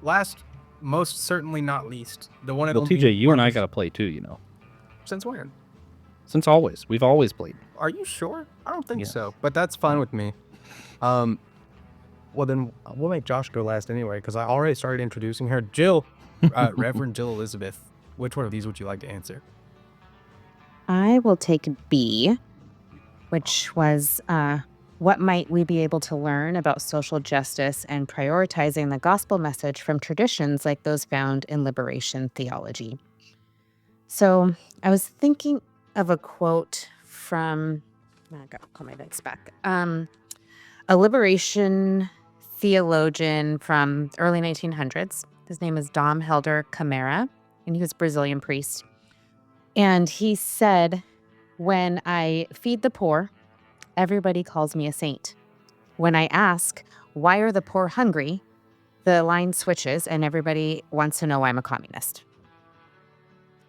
A: last, most certainly not least, the one and
C: Well,
A: only.
C: TJ, you and I
A: Marcus.
C: got to play too,
A: Since when?
C: Since always. We've always played.
A: Are you sure? I don't think
C: Yes.
A: so, but that's fine with me. Well, then we'll make Josh go last anyway, because I already started introducing her. Jill, Reverend Jill Elizabeth. Which one of these would you like to answer?
D: I will take B, which was what might we be able to learn about social justice and prioritizing the gospel message from traditions like those found in liberation theology. So I was thinking of a quote from, I gotta call my notes back, a liberation theologian from early 1900s. His name is Dom Helder Camara, and he was a Brazilian priest. And he said, when I feed the poor, everybody calls me a saint. When I ask, why are the poor hungry? The line switches and everybody wants to know I'm a communist.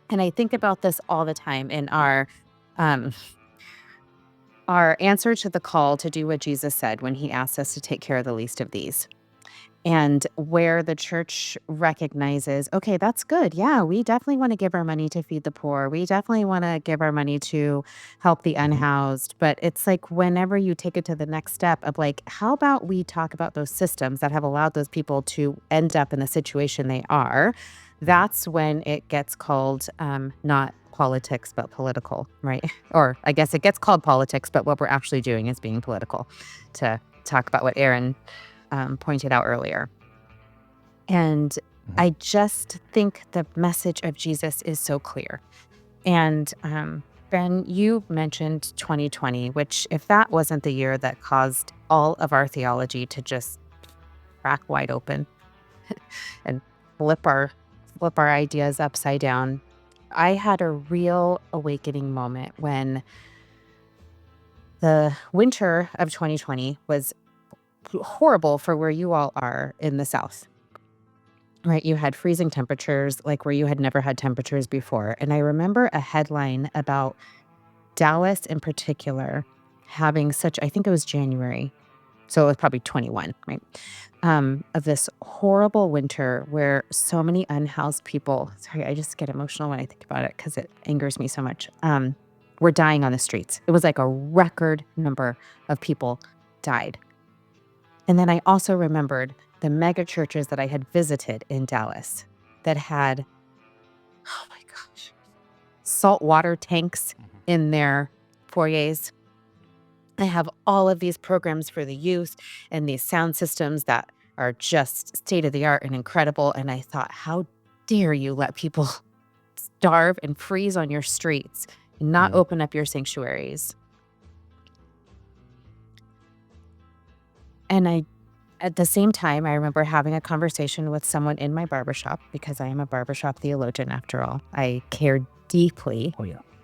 D: And I think about this all the time in our answer to the call to do what Jesus said when he asked us to take care of the least of these. And where the church recognizes, okay, that's good. Yeah, we definitely want to give our money to feed the poor. We definitely want to give our money to help the unhoused. But it's like whenever you take it to the next step of like, how about we talk about those systems that have allowed those people to end up in the situation they are? That's when it gets called not politics, but political, right? Or I guess it gets called politics, but what we're actually doing is being political, to talk about what Aaron pointed out earlier. And I just think the message of Jesus is so clear. And Ben, you mentioned 2020, which if that wasn't the year that caused all of our theology to just crack wide open and flip our ideas upside down, I had a real awakening moment when the winter of 2020 was horrible for where you all are in the South, right? You had freezing temperatures, like where you had never had temperatures before. And I remember a headline about Dallas in particular having such, I think it was January, so it was probably 21, right? Of this horrible winter where so many unhoused people, sorry, I just get emotional when I think about it because it angers me so much, were dying on the streets. It was like a record number of people died. And then I also remembered the mega churches that I had visited in Dallas that had, oh my gosh, saltwater tanks in their foyers. They have all of these programs for the youth and these sound systems that are just state of the art and incredible. And I thought, how dare you let people starve and freeze on your streets and not open up your sanctuaries? And at the same time, I remember having a conversation with someone in my barbershop, because I am a barbershop theologian after all. I care deeply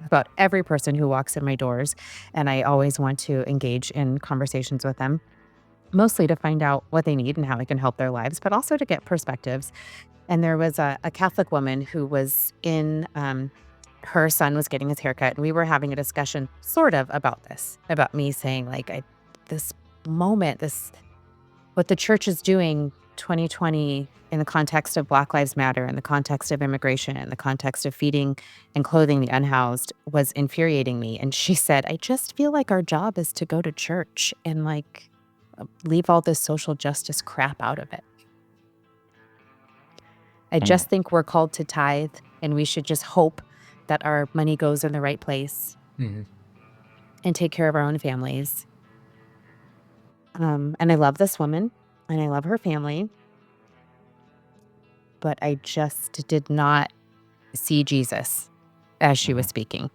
D: about every person who walks in my doors, and I always want to engage in conversations with them, mostly to find out what they need and how I can help their lives, but also to get perspectives. And there was a Catholic woman who was in, her son was getting his haircut, and we were having a discussion sort of about this, about me saying like, this moment, what the church is doing 2020 in the context of Black Lives Matter, in the context of immigration, in the context of feeding and clothing the unhoused was infuriating me. And she said, I just feel like our job is to go to church and like leave all this social justice crap out of it. I just think we're called to tithe, and we should just hope that our money goes in the right place and take care of our own families. And I love this woman and I love her family, but I just did not see Jesus as she was speaking.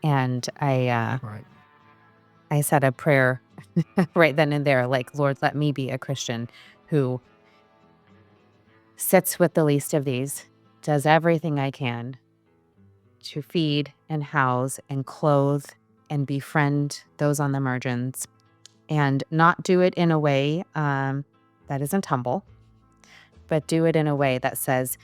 D: And I said a prayer right then and there, like, Lord, let me be a Christian who sits with the least of these, does everything I can to feed and house and clothe and befriend those on the margins, and not do it in a way that isn't humble, but do it in a way that says,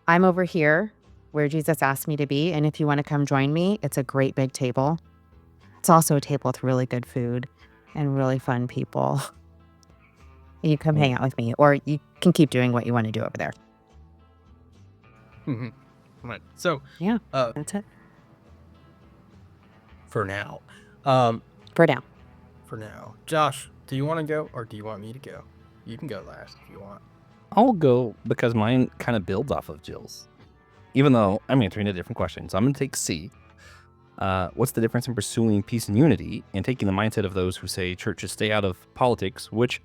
D: I'm over here where Jesus asked me to be, and if you want to come join me, it's a great big table. It's also a table with really good food and really fun people. You come hang out with me, or you can keep doing what you want to do over there.
A: Right. So
D: Yeah, that's it.
A: for now,
D: For now.
A: Josh, do you want to go or do you want me to go? You can go last if you want.
C: I'll go because mine kind of builds off of Jill's. Even though I'm answering a different question. So I'm going to take C. What's the difference in pursuing peace and unity and taking the mindset of those who say churches stay out of politics, which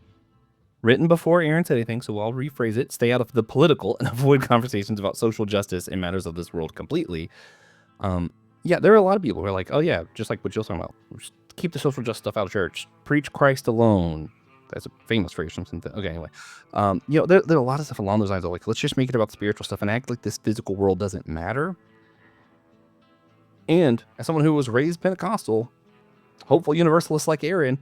C: written before Aaron said anything, so I'll rephrase it, stay out of the political and avoid conversations about social justice and matters of this world completely. Yeah, there are a lot of people who are like, oh yeah, just like what Jill's talking about. Just keep the social justice stuff out of church. Preach Christ alone. That's a famous phrase from something. Okay, anyway. There are a lot of stuff along those lines of like, let's just make it about spiritual stuff and act like this physical world doesn't matter. And as someone who was raised Pentecostal, hopeful universalist like Aaron,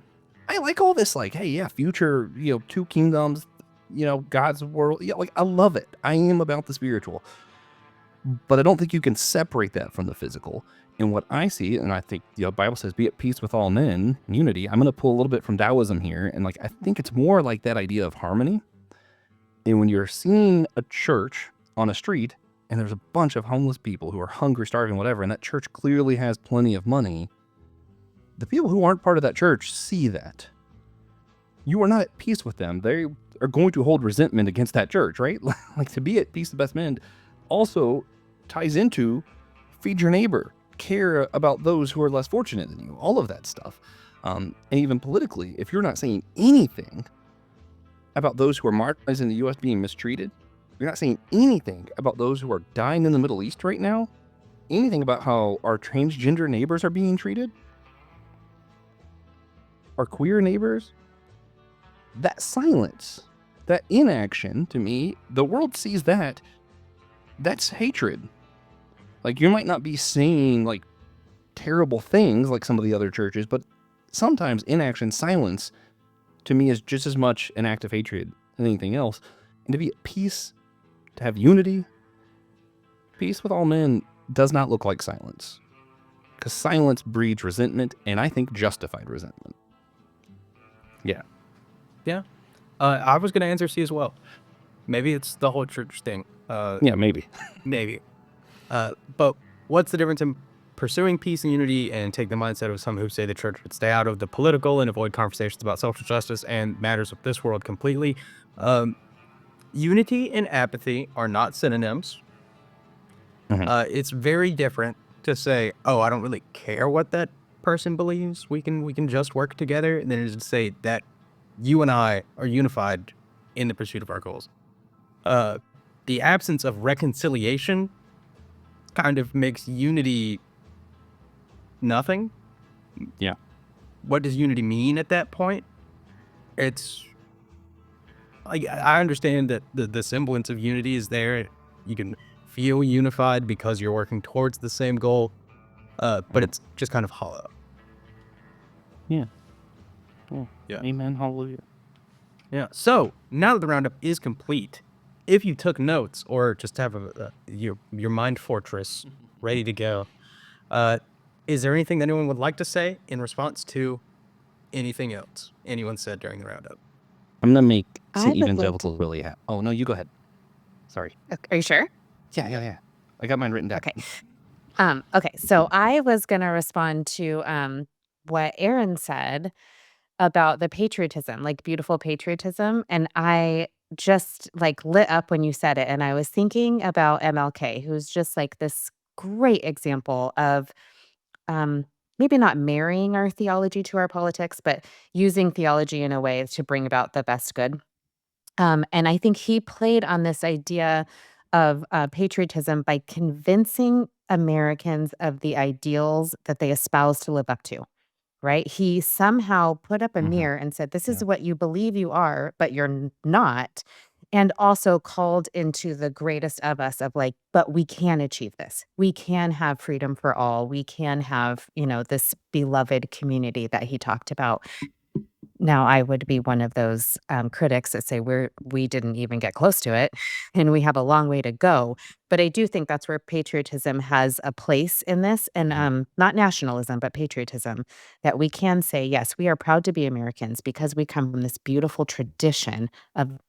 C: I like all this, like, hey, yeah, future, two kingdoms, God's world. Yeah, like, I love it. I am about the spiritual. But I don't think you can separate that from the physical. And what I see, and I think the Bible says, be at peace with all men, unity. I'm going to pull a little bit from Taoism here. And like, I think it's more like that idea of harmony. And when you're seeing a church on a street and there's a bunch of homeless people who are hungry, starving, whatever, and that church clearly has plenty of money, the people who aren't part of that church see that. You are not at peace with them. They are going to hold resentment against that church, right? Like, to be at peace with the best men also ties into feed your neighbor, care about those who are less fortunate than you, all of that stuff. And even politically, if you're not saying anything about those who are marginalized in the U.S. being mistreated, you're not saying anything about those who are dying in the Middle East right now, anything about how our transgender neighbors are being treated, our queer neighbors, that silence, that inaction, to me, the world sees that. That's hatred. Like, you might not be saying like terrible things like some of the other churches, but sometimes inaction, silence, to me is just as much an act of hatred as anything else. And to be at peace, to have unity, peace with all men does not look like silence. Because silence breeds resentment, and I think justified resentment. Yeah.
A: Yeah. I was going to answer C as well. Maybe it's the whole church thing.
C: Yeah, maybe.
A: Maybe. But what's the difference in pursuing peace and unity and take the mindset of some who say the church would stay out of the political and avoid conversations about social justice and matters of this world completely? Unity and apathy are not synonyms. It's very different to say, oh, I don't really care what that person believes. We can just work together. And then to say that you and I are unified in the pursuit of our goals. The absence of reconciliation kind of makes unity nothing.
C: Yeah.
A: What does unity mean at that point? It's like, I understand that the semblance of unity is there. You can feel unified because you're working towards the same goal, but it's just kind of hollow.
C: Yeah.
A: Yeah.
C: Amen. Hallelujah.
A: Yeah. So now that the roundup is complete, if you took notes or just have your mind fortress ready to go, is there anything that anyone would like to say in response to anything else anyone said during the roundup?
C: I'm gonna make
D: I
C: St.
D: would like
C: Evangelical really happy. Oh no, you go ahead. Sorry.
D: Are you sure?
C: Yeah. I got mine written down.
D: Okay. Okay. So I was going to respond to what Aaron said about the patriotism, like beautiful patriotism. And I just like lit up when you said it. And I was thinking about MLK, who's just like this great example of maybe not marrying our theology to our politics, but using theology in a way to bring about the best good. And I think he played on this idea of patriotism by convincing Americans of the ideals that they espouse to live up to, right? He somehow put up a mirror and said, this is what you believe you are, but you're not. and also called into the greatest of us of like, but we can achieve this. We can have freedom for all. We can have, this beloved community that he talked about. Now, I would be one of those critics that say we didn't even get close to it, and we have a long way to go. But I do think that's where patriotism has a place in this, and not nationalism, but patriotism. That we can say, yes, we are proud to be Americans because we come from this beautiful tradition of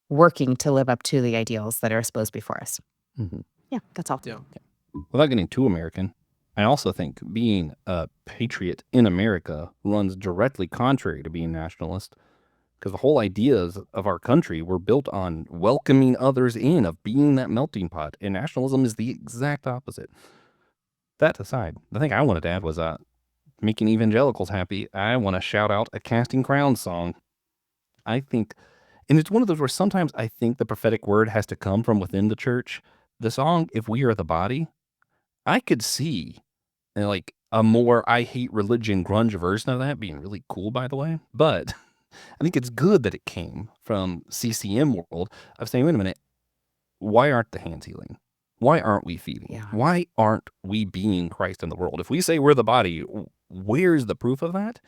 D: working to live up to the ideals that are exposed before us.
C: Mm-hmm.
D: Yeah, that's all.
A: Yeah.
C: Without getting too American, I also think being a patriot in America runs directly contrary to being nationalist, because the whole ideas of our country were built on welcoming others in, of being that melting pot, and nationalism is the exact opposite. That aside, the thing I wanted to add was making evangelicals happy. I want to shout out a Casting Crowns song. I think, and it's one of those where sometimes I think the prophetic word has to come from within the church. The song, If We Are the Body, I could see like a more I hate religion grunge version of that being really cool, by the way. But I think it's good that it came from CCM world of saying, wait a minute, why aren't the hands healing? Why aren't we feeding?
D: Yeah.
C: Why aren't we being Christ in the world? If we say we're the body, where's the proof of that?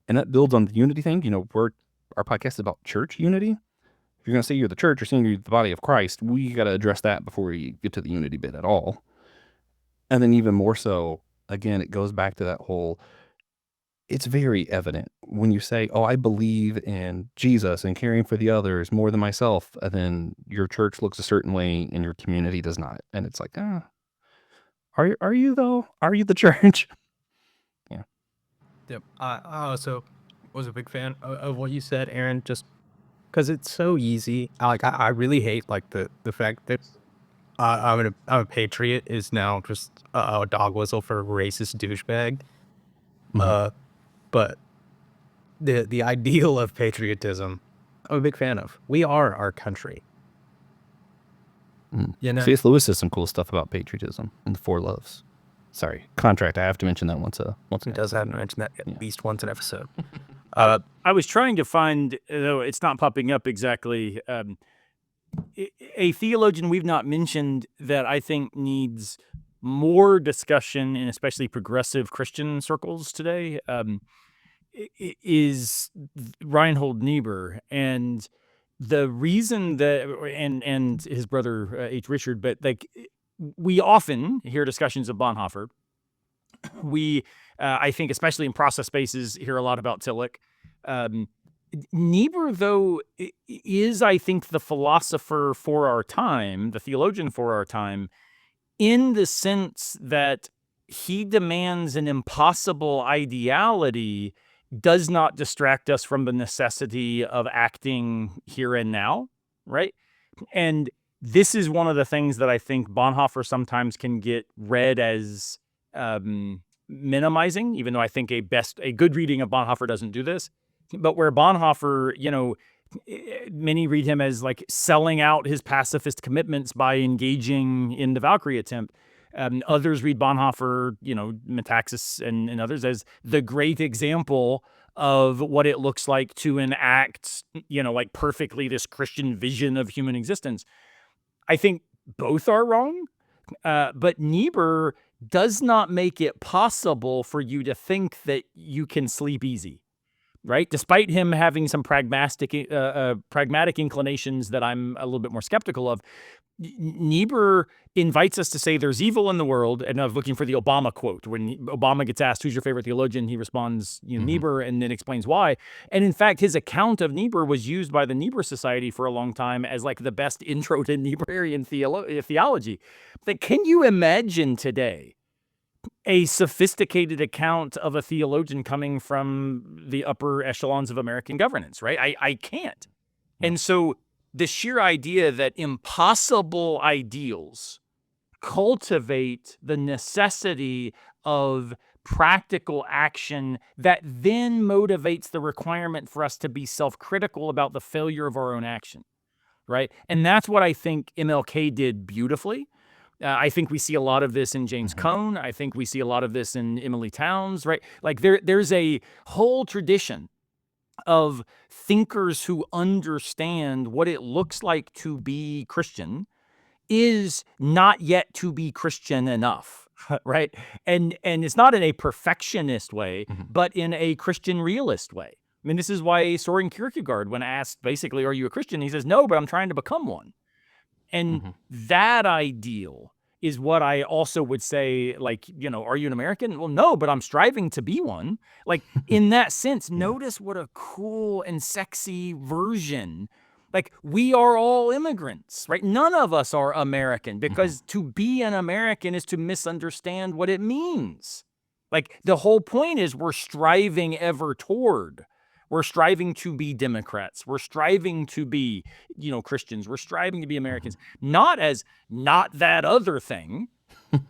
C: And that builds on the unity thing. Our podcast is about church unity. If you're going to say you're the church or saying you're the body of Christ, we got to address that before we get to the unity bit at all. And then even more so, again, it goes back to that whole, it's very evident when you say, oh, I believe in Jesus and caring for the others more than myself, and then your church looks a certain way and your community does not. And it's like, are you though? Are you the church? Yeah.
A: Yep. I also was a big fan of what you said, Aaron, just because it's so easy. I really hate like the fact that I'm a patriot is now just a dog whistle for a racist douchebag. But the ideal of patriotism, I'm a big fan of. We are our country.
C: C.S. Lewis says some cool stuff about patriotism in the Four Loves. Sorry, Contract. I have to mention that once.
A: He does have to mention that at least once an episode.
B: I was trying to find, though it's not popping up exactly, a theologian we've not mentioned that I think needs more discussion in especially progressive Christian circles today is Reinhold Niebuhr. And the reason that, and his brother H. Richard, but like we often hear discussions of Bonhoeffer. We, I think, especially in process spaces, hear a lot about Tillich. Niebuhr, though, is, I think, the philosopher for our time, the theologian for our time, in the sense that he demands an impossible ideality, does not distract us from the necessity of acting here and now, right? And this is one of the things that I think Bonhoeffer sometimes can get read as minimizing, even though I think a good reading of Bonhoeffer doesn't do this. But where Bonhoeffer, many read him as like selling out his pacifist commitments by engaging in the Valkyrie attempt. Others read Bonhoeffer, Metaxas and others, as the great example of what it looks like to enact, like perfectly this Christian vision of human existence. I think both are wrong, but Niebuhr does not make it possible for you to think that you can sleep easy. Right, despite him having some pragmatic inclinations that I'm a little bit more skeptical of, Niebuhr invites us to say there's evil in the world. And I was looking for the Obama quote. When Obama gets asked, who's your favorite theologian? He responds, Niebuhr, and then explains why. And in fact, his account of Niebuhr was used by the Niebuhr Society for a long time as like the best intro to Niebuhrian theology. But can you imagine today a sophisticated account of a theologian coming from the upper echelons of American governance, right? I can't. And so the sheer idea that impossible ideals cultivate the necessity of practical action that then motivates the requirement for us to be self-critical about the failure of our own action, right? And that's what I think MLK did beautifully. I think we see a lot of this in James Cone. I think we see a lot of this in Emily Towns, right? Like there's a whole tradition of thinkers who understand what it looks like to be Christian is not yet to be Christian enough, right? And it's not in a perfectionist way, but in a Christian realist way. I mean, this is why Soren Kierkegaard, when asked basically, are you a Christian? He says, no, but I'm trying to become one. And that ideal is what I also would say, like, are you an American? Well, no, but I'm striving to be one. Like, in that sense, notice what a cool and sexy version. Like, we are all immigrants, right? None of us are American, because to be an American is to misunderstand what it means. Like, the whole point is we're striving ever toward. We're striving to be Democrats. We're striving to be, Christians. We're striving to be Americans, not as not that other thing,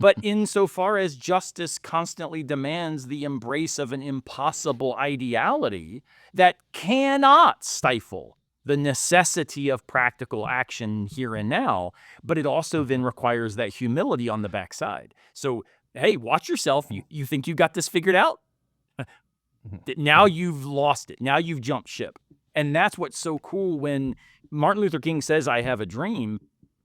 B: but insofar as justice constantly demands the embrace of an impossible ideality that cannot stifle the necessity of practical action here and now, but it also then requires that humility on the backside. So, hey, watch yourself. You think you got this figured out? Now you've lost it. Now you've jumped ship. And that's what's so cool when Martin Luther King says, I have a dream.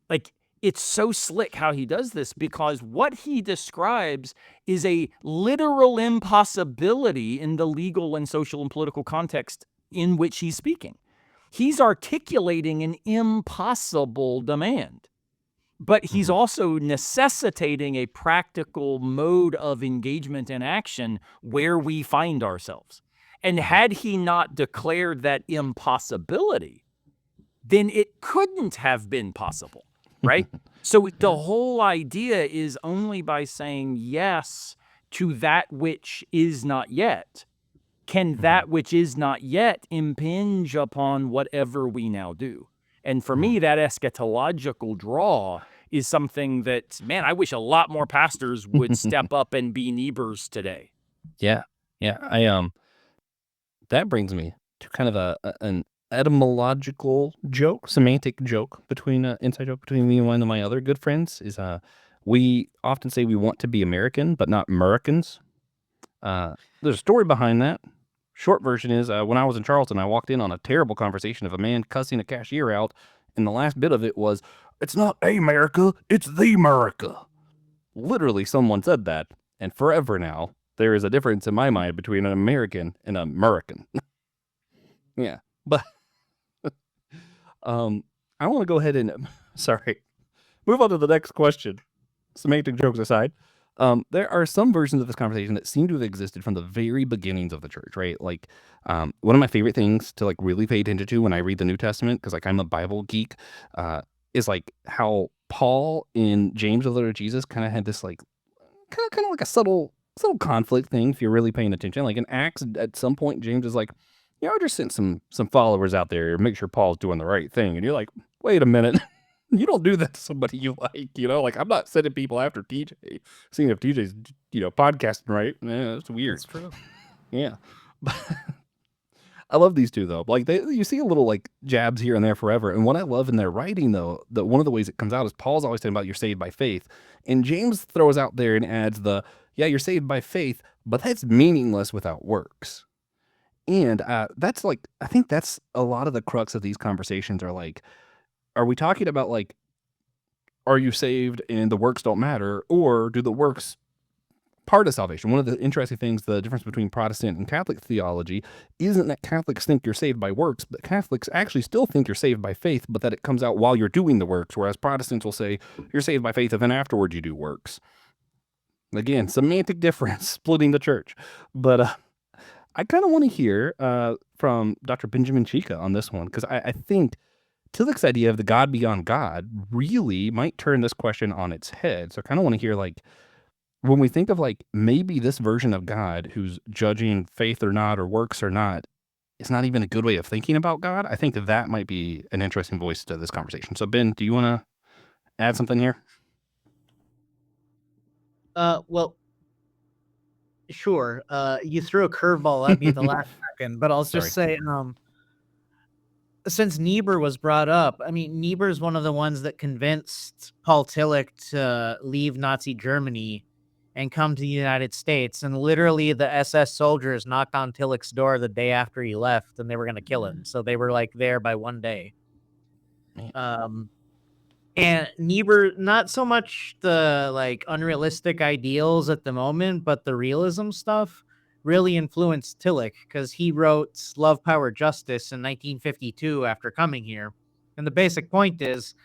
B: Like, it's so slick how he does this, because what he describes is a literal impossibility in the legal and social and political context in which he's speaking. He's articulating an impossible demand, but he's also necessitating a practical mode of engagement and action where we find ourselves. And had he not declared that impossibility, then it couldn't have been possible, right? So the whole idea is only by saying yes to that which is not yet, can that which is not yet impinge upon whatever we now do. And for me, that eschatological draw is something that, man, I wish a lot more pastors would step up and be Niebers today.
C: Yeah. That brings me to kind of an etymological joke, semantic joke inside joke between me and one of my other good friends is we often say we want to be American, but not Americans. There's a story behind that. Short version is when I was in Charleston, I walked in on a terrible conversation of a man cussing a cashier out, and the last bit of it was, "It's not America, it's the America." Literally, someone said that, and forever now, there is a difference in my mind between an American and an American. Yeah, but I want to go ahead and, move on to the next question. Semantic jokes aside, there are some versions of this conversation that seem to have existed from the very beginnings of the church, right? Like, one of my favorite things to really pay attention to when I read the New Testament, because I'm a Bible geek, is how Paul in James, the letter of Jesus, kind of had this kind of like a subtle conflict thing if you're really paying attention. Like in Acts, at some point, James is like, I just sent some followers out there to make sure Paul's doing the right thing. And you're like, wait a minute. You don't do that to somebody you like, I'm not sending people after TJ, seeing if TJ's, podcasting right. Yeah, that's weird.
E: That's true.
C: Yeah. I love these two though. Like you see a little jabs here and there forever. And what I love in their writing though, that one of the ways it comes out is Paul's always talking about you're saved by faith. And James throws out there and adds you're saved by faith, but that's meaningless without works. And that's I think that's a lot of the crux of these conversations are we talking about are you saved and the works don't matter, or do the works part of salvation? One of the interesting things, the difference between Protestant and Catholic theology, isn't that Catholics think you're saved by works, but Catholics actually still think you're saved by faith, but that it comes out while you're doing the works, whereas Protestants will say you're saved by faith and then afterward you do works. Again, semantic difference, splitting the church. But I kind of want to hear from Dr. Benjamin Chica on this one, because I think Tillich's idea of the God beyond God really might turn this question on its head. So I kind of want to hear when we think of maybe this version of God who's judging faith or not or works or not, it's not even a good way of thinking about God. I think that might be an interesting voice to this conversation. So Ben, do you want to add something here?
E: Well, sure. You threw a curveball at me at the last second, but I'll just say, since Niebuhr was brought up, Niebuhr is one of the ones that convinced Paul Tillich to leave Nazi Germany and come to the United States. And literally the SS soldiers knocked on Tillich's door the day after he left, and they were going to kill him. So they were like there by one day.
C: Man.
E: And Niebuhr, not so much the like unrealistic ideals at the moment, but the realism stuff really influenced Tillich, because he wrote Love, Power, Justice in 1952 after coming here. And the basic point is,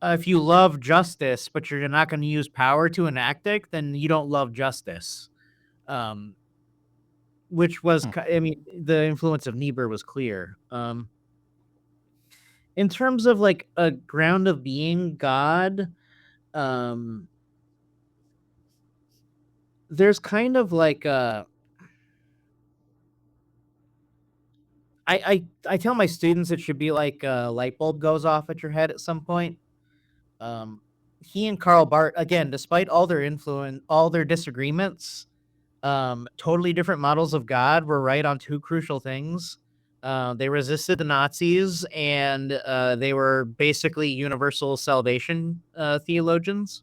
E: if you love justice, but you're not going to use power to enact it, then you don't love justice. Which was, I mean, the influence of Niebuhr was clear. In terms of like a ground of being, God, there's kind of like I tell my students it should be like a light bulb goes off at your head at some point. He and Karl Barth, again, despite all their influence, all their disagreements, totally different models of God, were right on two crucial things. They resisted the Nazis, and they were basically universal salvation theologians.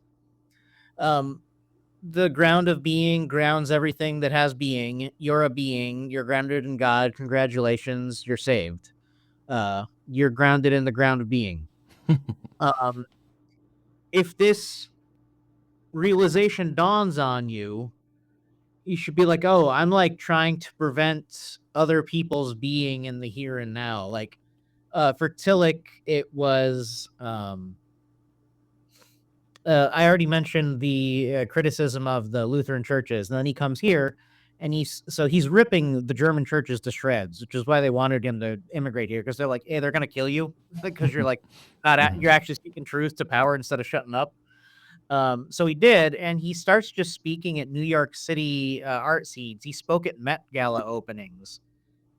E: The ground of being grounds everything that has being. You're a being. You're grounded in God. Congratulations, you're saved. You're grounded in the ground of being. If this realization dawns on you, you should be like, oh, I'm like trying to prevent other people's being in the here and now. Like, for Tillich, it was, I already mentioned the criticism of the Lutheran churches. And then he comes here, and he's ripping the German churches to shreds, which is why they wanted him to immigrate here, because they're like, hey, they're going to kill you because you're like, you're actually speaking truth to power instead of shutting up. So he did, and he starts just speaking at New York City art scenes. He spoke at Met Gala openings,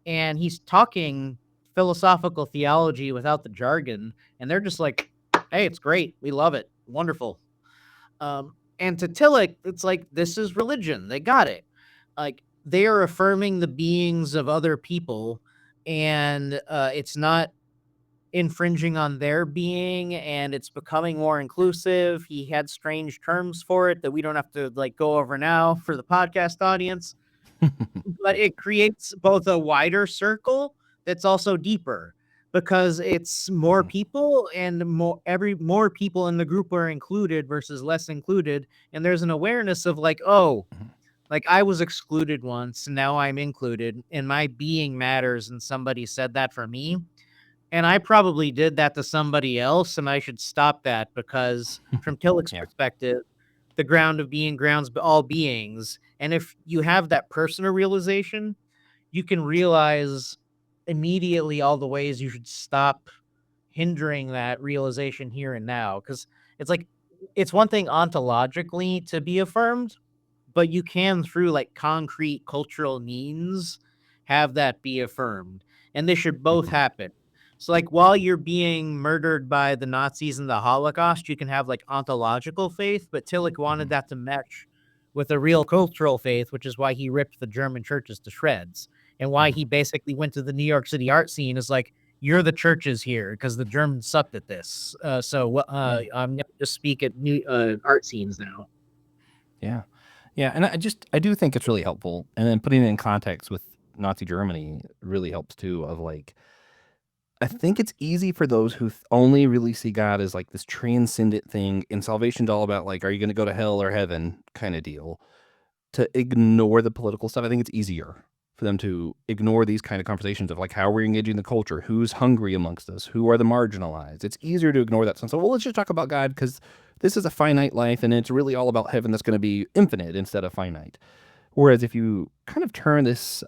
E: and he's talking philosophical theology without the jargon, and they're just like, hey, it's great. We love it. Wonderful. And to Tillich, it's like, this is religion. They got it. Like, they are affirming the beings of other people, and it's not infringing on their being, and it's becoming more inclusive. He had strange terms for it that we don't have to like go over now for the podcast audience. But it creates both a wider circle that's also deeper, because it's more people, and more people in the group are included versus less included. And there's an awareness of like, oh, like I was excluded once, and now I'm included, and my being matters, and somebody said that for me. And I probably did that to somebody else, and I should stop that, because from Tillich's perspective, the ground of being grounds all beings. And if you have that personal realization, you can realize immediately all the ways you should stop hindering that realization here and now. Because it's like, it's one thing ontologically to be affirmed, but you can, through like concrete cultural means, have that be affirmed. And they should both happen. So like, while you're being murdered by the Nazis and the Holocaust, you can have like ontological faith, but Tillich wanted that to match with a real cultural faith, which is why he ripped the German churches to shreds, and why he basically went to the New York City art scene is like, you're the churches here because the Germans sucked at this. So I'm going to just speak at new art scenes now.
C: Yeah. Yeah. And I do think it's really helpful. And then putting it in context with Nazi Germany really helps too, of like, I think it's easy for those who only really see God as like this transcendent thing, and salvation's all about like, are you going to go to hell or heaven kind of deal, to ignore the political stuff. I think it's easier for them to ignore these kind of conversations of like, how we're engaging the culture, who's hungry amongst us, who are the marginalized. It's easier to ignore that sense. So, well, let's just talk about God, because this is a finite life, and it's really all about heaven that's going to be infinite instead of finite. Whereas if you kind of turn this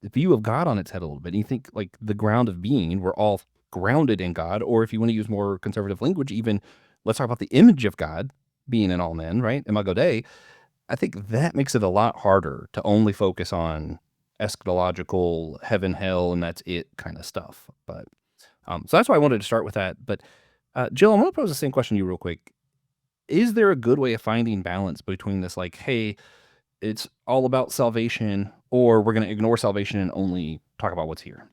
C: view of God on its head a little bit, and you think like the ground of being, we're all grounded in God, or if you want to use more conservative language, even let's talk about the image of God being in all men, right? Imago Dei. I think that makes it a lot harder to only focus on eschatological heaven, hell, and that's it kind of stuff. But so that's why I wanted to start with that. But Jill, I want to pose the same question to you real quick. Is there a good way of finding balance between this, like, hey, it's all about salvation, or we're going to ignore salvation and only talk about what's here?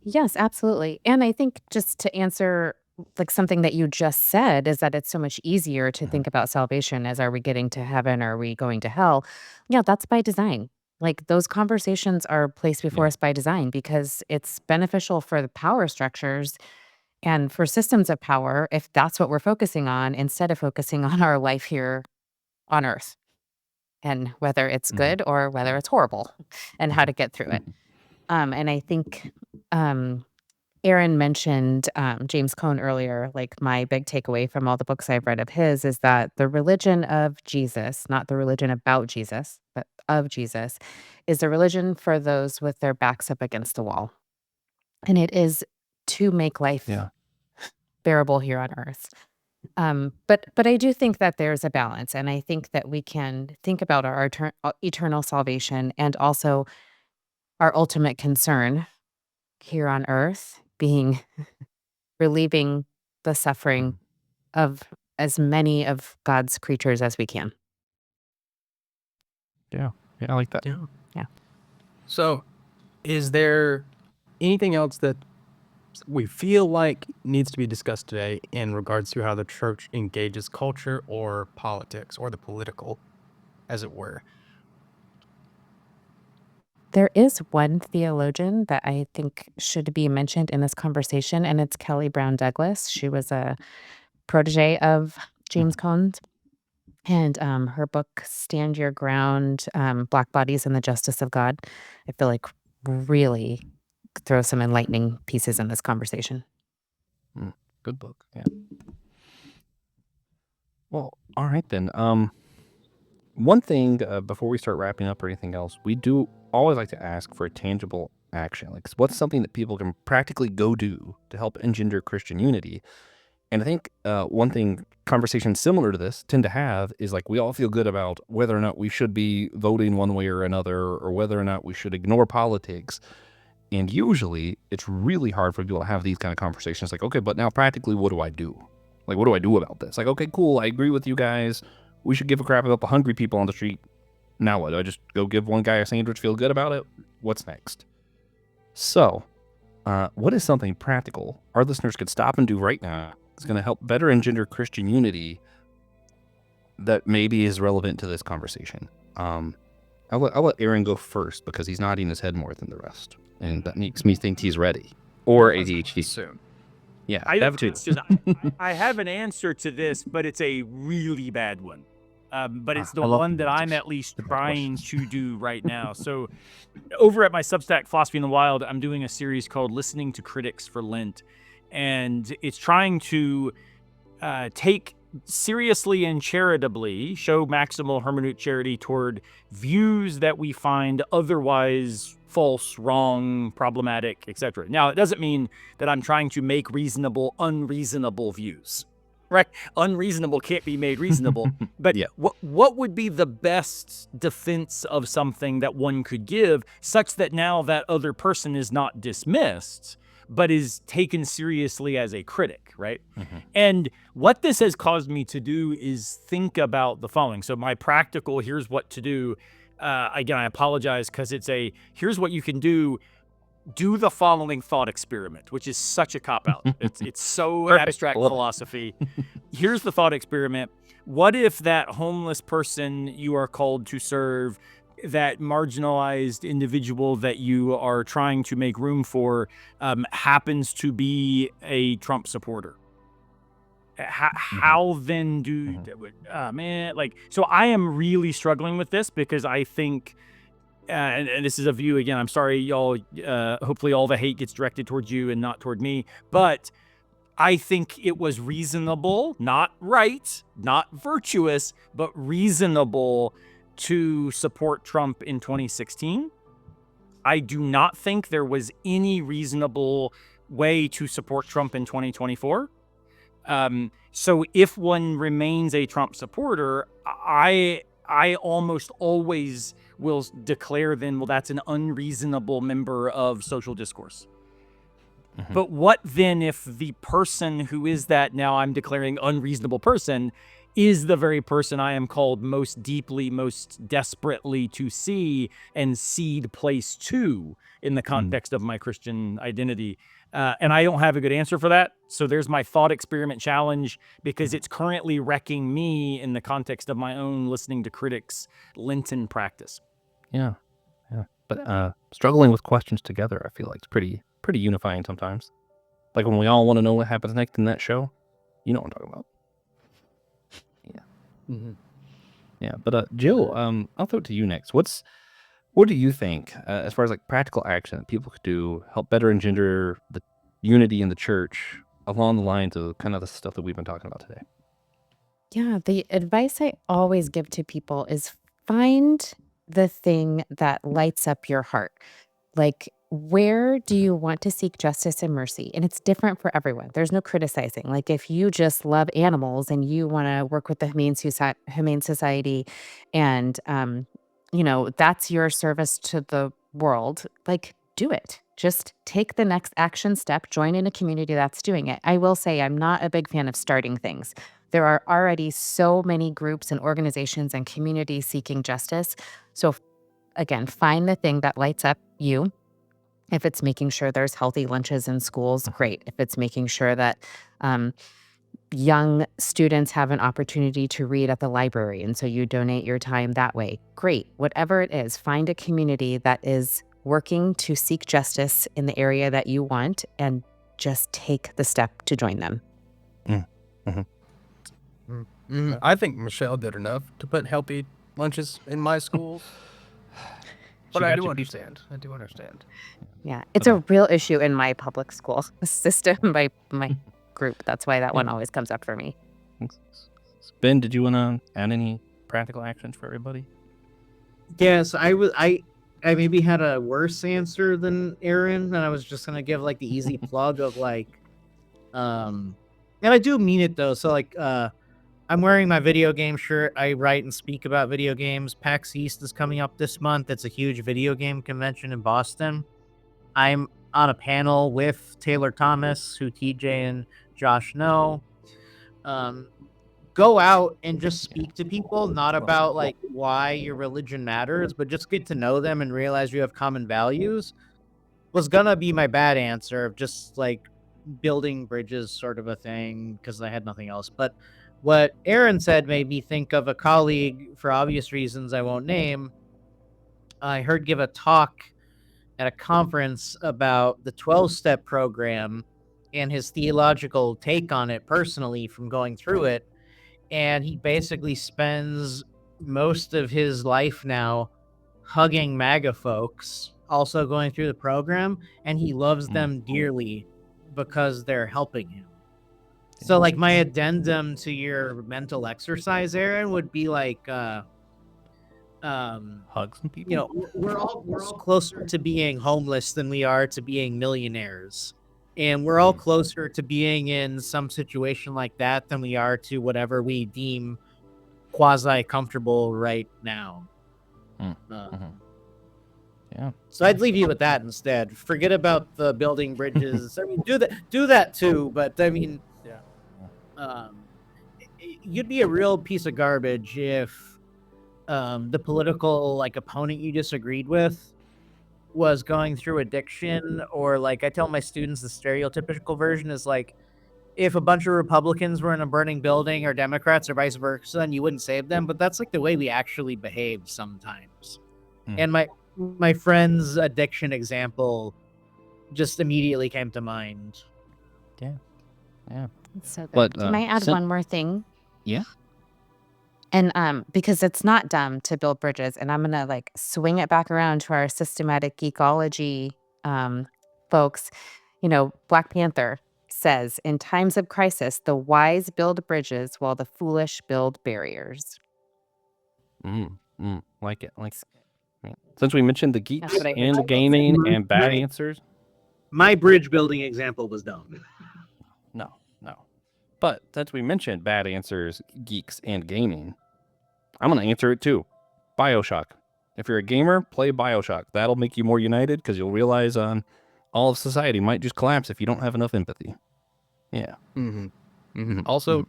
D: Yes, absolutely. And I think, just to answer like something that you just said is that it's so much easier to
C: Mhm.
D: think about salvation as are we getting to heaven? Are we going to hell? Yeah, that's by design. Like those conversations are placed before
C: Yeah.
D: us by design because it's beneficial for the power structures and for systems of power if that's what we're focusing on instead of focusing on our life here on earth and whether it's
C: Mhm.
D: good or whether it's horrible and how
C: Mhm.
D: to get through it.
C: Mhm.
D: And I think um, Aaron mentioned James Cone earlier. Like, my big takeaway from all the books I've read of his is that the religion of Jesus, not the religion about Jesus, but of Jesus, is a religion for those with their backs up against the wall. And it is to make life
C: Yeah.
D: bearable here on earth. But I do think that there's a balance, and I think that we can think about our eternal salvation and also our ultimate concern here on earth being relieving the suffering
C: Mhm.
D: of as many of God's creatures as we can.
C: Yeah. Yeah, I like that.
A: Yeah.
D: Yeah.
A: So, is there anything else that we feel like needs to be discussed today in regards to how the church engages culture or politics or the political, as it were?
D: There is one theologian that I think should be mentioned in this conversation, and it's Kelly Brown Douglas. She was a protege of James
C: Mhm.
D: Cone's, and her book, Stand Your Ground, Black Bodies and the Justice of God, I feel like really throws some enlightening pieces in this conversation.
C: Mm. Good book. Yeah. Well, all right then. One thing before we start wrapping up or anything else, we do always like to ask for a tangible action. Like, what's something that people can practically go do to help engender Christian unity? And I think one thing conversations similar to this tend to have is like we all feel good about whether or not we should be voting one way or another, or whether or not we should ignore politics. And usually it's really hard for people to have these kind of conversations. Like, okay, but now practically, what do I do? Like, what do I do about this? Like, okay, cool. I agree with you guys. We should give a crap about the hungry people on the street. Now what? Do I just go give one guy a sandwich, feel good about it? What's next? So, what is something practical our listeners could stop and do right now that's going to help better engender Christian unity that maybe is relevant to this conversation? I'll let Aaron go first because he's nodding his head more than the rest, and that makes me think he's ready. Or ADHD.
A: Soon.
C: Yeah,
B: I
C: have two.
B: it's just I have an answer to this, but it's a really bad one. But it's the
C: I love
B: one that I'm
C: answers
B: at least
C: to bad
B: trying
C: questions.
B: to do right now. So over at my Substack, Philosophy in the Wild, I'm doing a series called Listening to Critics for Lent. And it's trying to take seriously and charitably, show maximal hermeneutic charity toward views that we find otherwise false, wrong, problematic, etc. Now, it doesn't mean that I'm trying to make reasonable, unreasonable views. Right? Unreasonable can't be made reasonable. But
C: Yeah.
B: what would be the best defense of something that one could give such that now that other person is not dismissed, but is taken seriously as a critic, right?
C: Mhm.
B: And what this has caused me to do is think about the following. So my practical, here's what to do. Again, I apologize because it's here's what you can do. Do the following thought experiment, which is such a cop-out. It's so
C: Perfect.
B: abstract
C: Love it.
B: philosophy. Here's the thought experiment. What if that homeless person you are called to serve, that marginalized individual that you are trying to make room for, happens to be a Trump supporter? How then do, man, like, so I am really struggling with this because I think, and this is a view again, I'm sorry, y'all, hopefully all the hate gets directed towards you and not toward me, but I think it was reasonable, not right, not virtuous, but reasonable to support Trump in 2016. I do not think there was any reasonable way to support Trump in 2024. So if one remains a Trump supporter, I almost always will declare then, well, that's an unreasonable member of social discourse.
C: Mhm.
B: But what then if the person who is that now I'm declaring unreasonable person is the very person I am called most deeply, most desperately to see and cede place to in the context of my Christian identity? And I don't have a good answer for that. So there's my thought experiment challenge, because it's currently wrecking me in the context of my own listening to critics Lenten practice.
C: Yeah. But struggling with questions together, I feel like it's pretty unifying sometimes. Like when we all want to know what happens next in that show. You know what I'm talking about. Yeah.
A: Mm-hmm.
C: Yeah. But Jill, I'll throw it to you next. What do you think, as far as like practical action that people could do help better engender the unity in the church along the lines of kind of the stuff that we've been talking about today?
D: Yeah, the advice I always give to people is find the thing that lights up your heart. Like, where do you want to seek justice and mercy? And it's different for everyone. There's no criticizing. Like, if you just love animals and you want to work with the Humane Society, and that's your service to the world, like, do it. Just take the next action step. Join in a community that's doing it. I will say I'm not a big fan of starting things. There are already so many groups and organizations and communities seeking justice. So, again, find the thing that lights up you. If it's making sure there's healthy lunches in schools, great. If it's making sure that young students have an opportunity to read at the library, and so you donate your time that way, great. Whatever it is, find a community that is working to seek justice in the area that you want, and just take the step to join them.
A: I think Michelle did enough to put healthy lunches in my schools. But I do understand.
D: Yeah, it's a real issue in my public school system, my group. That's why that one always comes up for me.
C: Ben, did you want to add any practical actions for everybody?
E: Yes, I maybe had a worse answer than Aaron, and I was just gonna give like the easy plug of like, and I do mean it though. So like, I'm wearing my video game shirt. I write and speak about video games. PAX East is coming up this month. It's a huge video game convention in Boston. I'm on a panel with Taylor Thomas, who TJ and Josh know. Go out and just speak to people, not about like why your religion matters, but just get to know them and realize you have common values. Was gonna be my bad answer of just like building bridges sort of a thing, because I had nothing else. But what Aaron said made me think of a colleague, for obvious reasons I won't name. I heard give a talk at a conference about the 12-step program and his theological take on it personally from going through it. And he basically spends most of his life now hugging MAGA folks, also going through the program, and he loves them dearly because they're helping him. So like my addendum to your mental exercise, Aaron, would be like
C: Hug some people.
E: we're all closer to being homeless than we are to being millionaires. And we're all closer to being in some situation like that than we are to whatever we deem quasi comfortable right now.
C: Yeah.
E: So I'd leave you with that instead. Forget about the building bridges. I mean, do that too, but I mean, you'd be a real piece of garbage if the political like opponent you disagreed with was going through addiction, or like I tell my students, the stereotypical version is like if a bunch of Republicans were in a burning building, or Democrats, or vice versa, and you wouldn't save them. But that's like the way we actually behave sometimes. And my friend's addiction example just immediately came to mind.
C: Yeah.
D: So good.
C: But,
D: Can I add one more thing?
C: Yeah.
D: And because it's not dumb to build bridges, and I'm gonna like swing it back around to our systematic geekology folks. Black Panther says, in times of crisis, the wise build bridges while the foolish build barriers.
C: Like it. Yeah. Since we mentioned the geeks
D: That's what I heard.
C: and the gaming and bad answers.
E: My bridge building example was dumb.
C: No. But since we mentioned bad answers, geeks, and gaming, I'm going to answer it too. BioShock. If you're a gamer, play BioShock. That'll make you more united, because you'll realize all of society might just collapse if you don't have enough empathy. Yeah.
A: Also,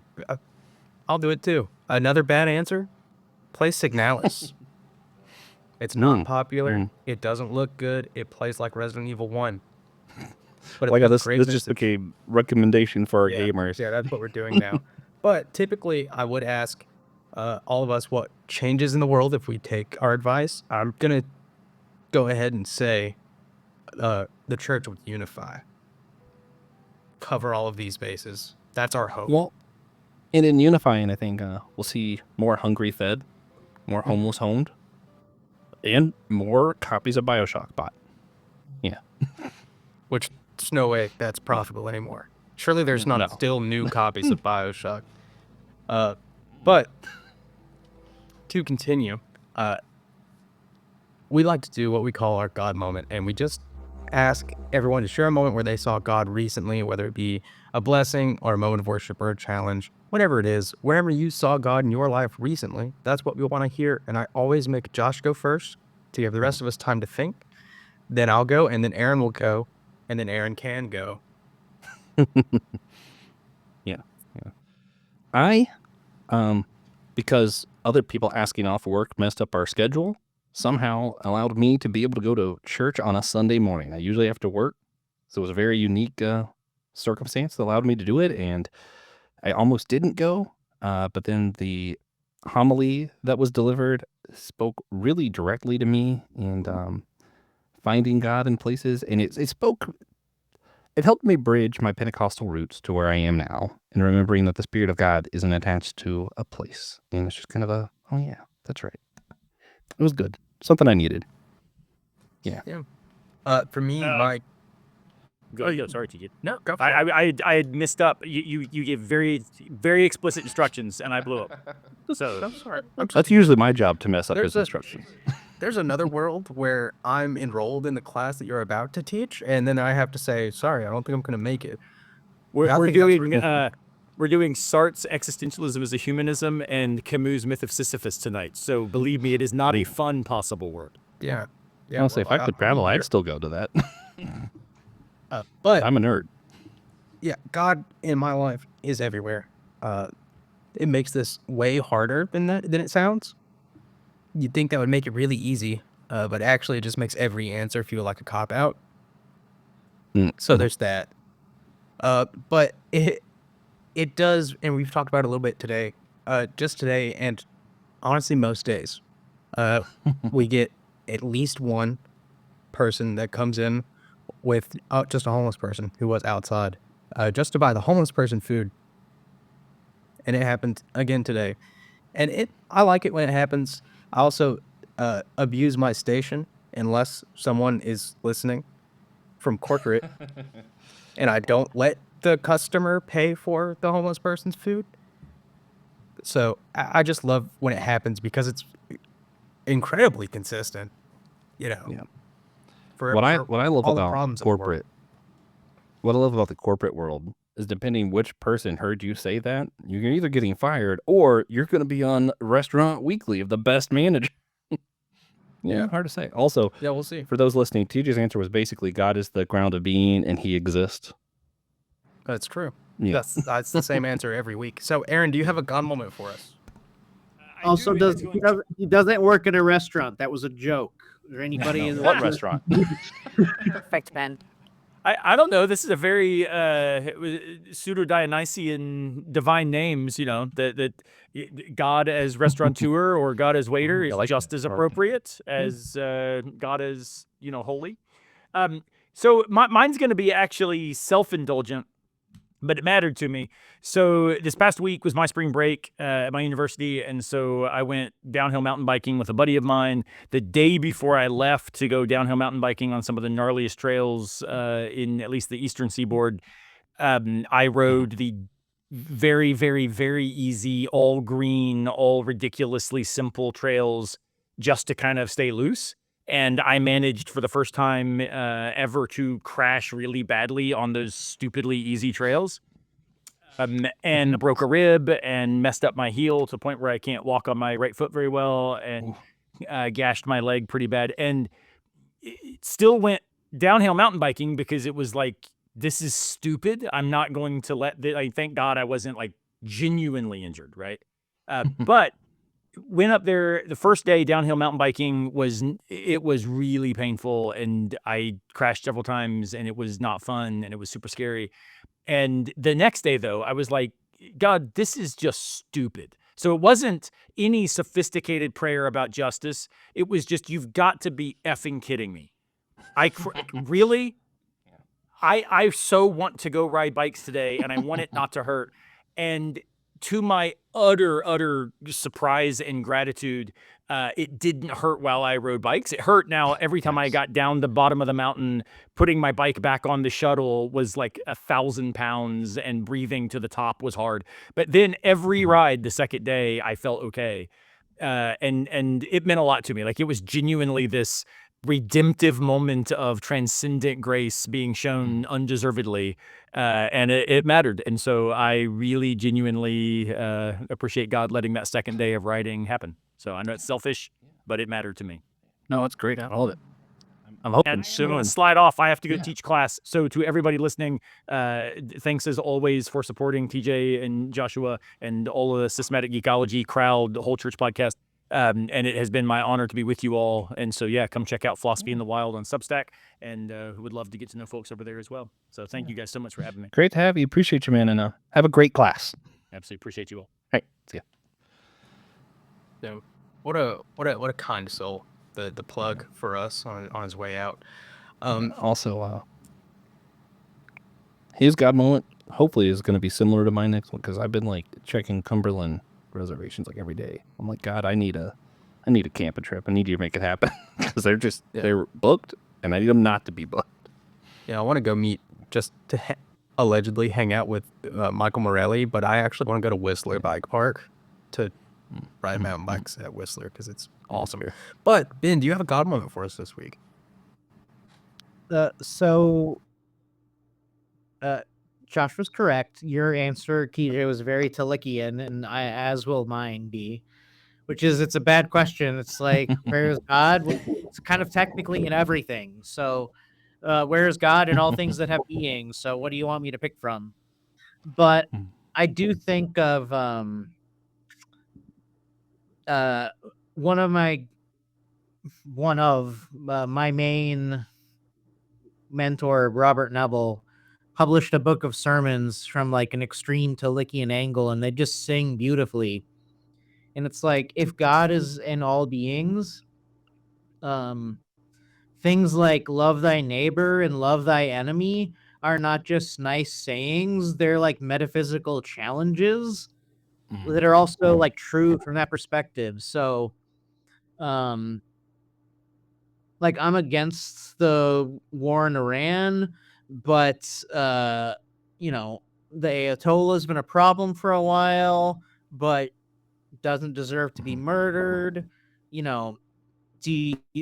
A: I'll do it too. Another bad answer? Play Signalis. It's not popular. It doesn't look good. It plays like Resident Evil 1. But
C: Like
A: it's
C: this,
A: great
C: this just
A: message.
C: became recommendation for our
A: Yeah,
C: gamers.
A: yeah, that's what we're doing now. But typically, I would ask all of us what changes in the world if we take our advice. I'm gonna go ahead and say the church would unify, cover all of these bases. That's our hope.
C: Well, and in unifying, I think we'll see more hungry fed, more homeless homed, and more copies of Bioshock bought. Yeah.
A: Which there's no way that's profitable anymore. Surely there's not
C: No.
A: still new copies of Bioshock. But to continue, we like to do what we call our God moment, and we just ask everyone to share a moment where they saw God recently, whether it be a blessing or a moment of worship or a challenge, whatever it is, wherever you saw God in your life recently, that's what we want to hear. And I always make Josh go first to give the rest of us time to think. Then I'll go, and then Aaron will go, and then Aaron can go.
C: Yeah. I, because other people asking off work messed up our schedule, somehow allowed me to be able to go to church on a Sunday morning. I usually have to work, so it was a very unique circumstance that allowed me to do it, and I almost didn't go, but then the homily that was delivered spoke really directly to me, and finding God in places, and it helped me bridge my Pentecostal roots to where I am now, and remembering that the Spirit of God isn't attached to a place. And it's just kind of oh yeah, that's right. It was good. Something I needed. Yeah.
A: For me,
B: Oh, yeah, sorry, TJ.
A: No, go for it.
B: I had missed up. You gave very, very explicit instructions, and I blew up. So
A: I'm sorry.
C: That's usually my job to mess up his
A: There's a-
C: instructions.
A: There's another world where I'm enrolled in the class that you're about to teach, and then I have to say, sorry, I don't think I'm going to make it.
B: we're
A: think
B: doing
A: that's
B: we're doing Sartre's Existentialism as a Humanism and Camus' Myth of Sisyphus tonight. So believe me, it is not a fun possible world.
A: Yeah.
C: Honestly, if I could travel, I'd still go to that.
A: But
C: I'm a nerd.
A: yeah, God in my life is everywhere. It makes this way harder than it sounds. You'd think that would make it really easy, but actually it just makes every answer feel like a cop-out. So there's that. But it does, and we've talked about it a little bit today, just today, and honestly most days, we get at least one person that comes in with just a homeless person who was outside, just to buy the homeless person food. And it happened again today. And I like it when it happens. I also abuse my station unless someone is listening from corporate, and I don't let the customer pay for the homeless person's food. So I just love when it happens because it's incredibly consistent. You know.
C: Yeah.
A: For
C: What I love
A: all the
C: about
A: problems of the world.
C: corporate, what I love about the corporate world is depending which person heard you say that, you're either getting fired or you're going to be on Restaurant Weekly of the best manager. Yeah, hard to say. Also,
A: Yeah, we'll see.
C: for those listening, TJ's answer was basically God is the ground of being and he exists.
A: That's true.
C: Yeah.
A: That's the same answer every week. So, Aaron, do you have a God moment for us?
E: Also, he doesn't work at a restaurant. That was a joke. Is there anybody in the
C: What restaurant?
D: Perfect, Ben.
B: I don't know. This is a very pseudo-Dionysian divine names, you know, that God as restaurateur or God as waiter is just as appropriate as God as, holy. So mine's going to be actually self-indulgent, but it mattered to me. So this past week was my spring break at my university, and so I went downhill mountain biking with a buddy of mine. The day before I left to go downhill mountain biking on some of the gnarliest trails in at least the eastern seaboard, I rode the very, very, very easy, all green, all ridiculously simple trails just to kind of stay loose. And I managed for the first time ever to crash really badly on those stupidly easy trails. And broke a rib and messed up my heel to the point where I can't walk on my right foot very well, and gashed my leg pretty bad. And it still went downhill mountain biking because it was like, this is stupid. I'm not going to thank God I wasn't like genuinely injured, right? But went up there the first day. Downhill mountain biking was really painful, and I crashed several times, and it was not fun, and it was super scary. And the next day, though, I was like, God, this is just stupid. So it wasn't any sophisticated prayer about justice. It was just, you've got to be effing kidding me. Really? I so want to go ride bikes today, and I want it not to hurt. And to my utter surprise and gratitude, it didn't hurt while I rode bikes. It hurt now every time I got down the bottom of the mountain. Putting my bike back on the shuttle was like 1,000 pounds, and breathing to the top was hard. But then every ride the second day, I felt okay. And it meant a lot to me. Like, it was genuinely this redemptive moment of transcendent grace being shown undeservedly, and it mattered. And so I really genuinely appreciate God letting that second day of riding happen. So I know it's selfish, but it mattered to me.
C: No, it's great. I love it. I'm hoping
B: And I'm
C: soon.
B: gonna slide off. I have to go
C: Yeah.
B: teach class. So to everybody listening, thanks as always for supporting TJ and Joshua and all of the systematic geekology crowd, the whole church podcast. And it has been my honor to be with you all. And so, yeah, come check out Philosophy in the Wild on Substack, and would love to get to know folks over there as well. So thank you guys so much for having me.
C: Great to have you. Appreciate you, man. And have a great class.
B: Absolutely appreciate you all.
C: All right. See ya.
A: So, what a kind soul. The plug for us on his way out.
C: Also, his God moment hopefully is going to be similar to my next one, because I've been like checking Cumberland reservations like every day. I'm like, God, I need a camping trip. I need you to make it happen, because they're booked, and I need them not to be booked.
A: Yeah, I want to go meet, just to allegedly hang out with Michael Morelli, but I actually want to go to Whistler Bike Park to ride mountain bikes at Whistler, because it's awesome. But Ben, do you have a God moment for us this week?
E: Josh was correct. Your answer, TJ, was very Talikian, and as will mine be. Which is, it's a bad question. It's like, where is God? Well, it's kind of technically in everything. So, where is God in all things that have being? So, what do you want me to pick from? But I do think of one of my main mentor, Robert Neville, published a book of sermons from like an extreme Talikian angle, and they just sing beautifully. And it's like, if God is in all beings, things like love thy neighbor and love thy enemy are not just nice sayings. They're like metaphysical challenges that are also like true from that perspective. So, like, I'm against the war in Iran, but, you know, the Ayatollah has been a problem for a while, but doesn't deserve to be murdered. You know,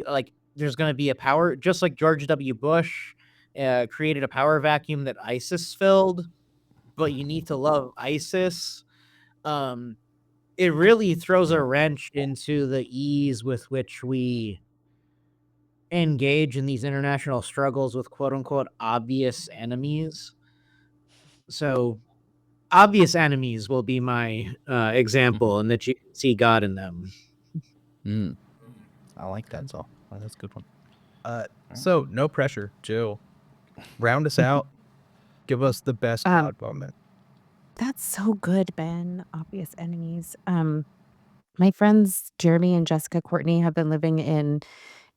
E: like, there's going to be a power, just like George W. Bush created a power vacuum that ISIS filled, but you need to love ISIS. It really throws a wrench into the ease with which we engage in these international struggles with quote unquote obvious enemies. So obvious enemies will be my example, and that you can see God in them.
C: I like that. So that's a good one.
A: So, no pressure, Jill. Round us out. Give us the best God moment.
D: That's so good, Ben. Obvious enemies. My friends Jeremy and Jessica Courtney have been living in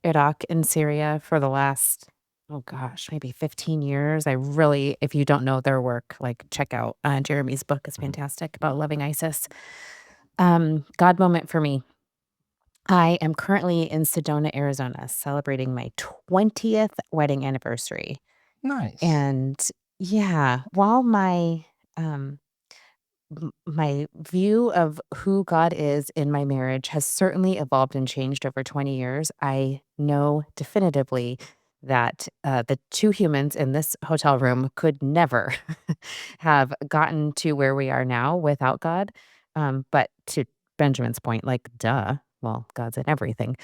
D: Iraq and Syria for the last, oh gosh, maybe 15 years. If you don't know their work, like, check out Jeremy's book. Is fantastic about loving ISIS. God moment for me. I am currently in Sedona, Arizona, celebrating my 20th wedding anniversary.
C: Nice.
D: And yeah, while my view of who God is in my marriage has certainly evolved and changed over 20 years, I know definitively that the two humans in this hotel room could never have gotten to where we are now without God. But to Benjamin's point, like, duh, well, God's in everything.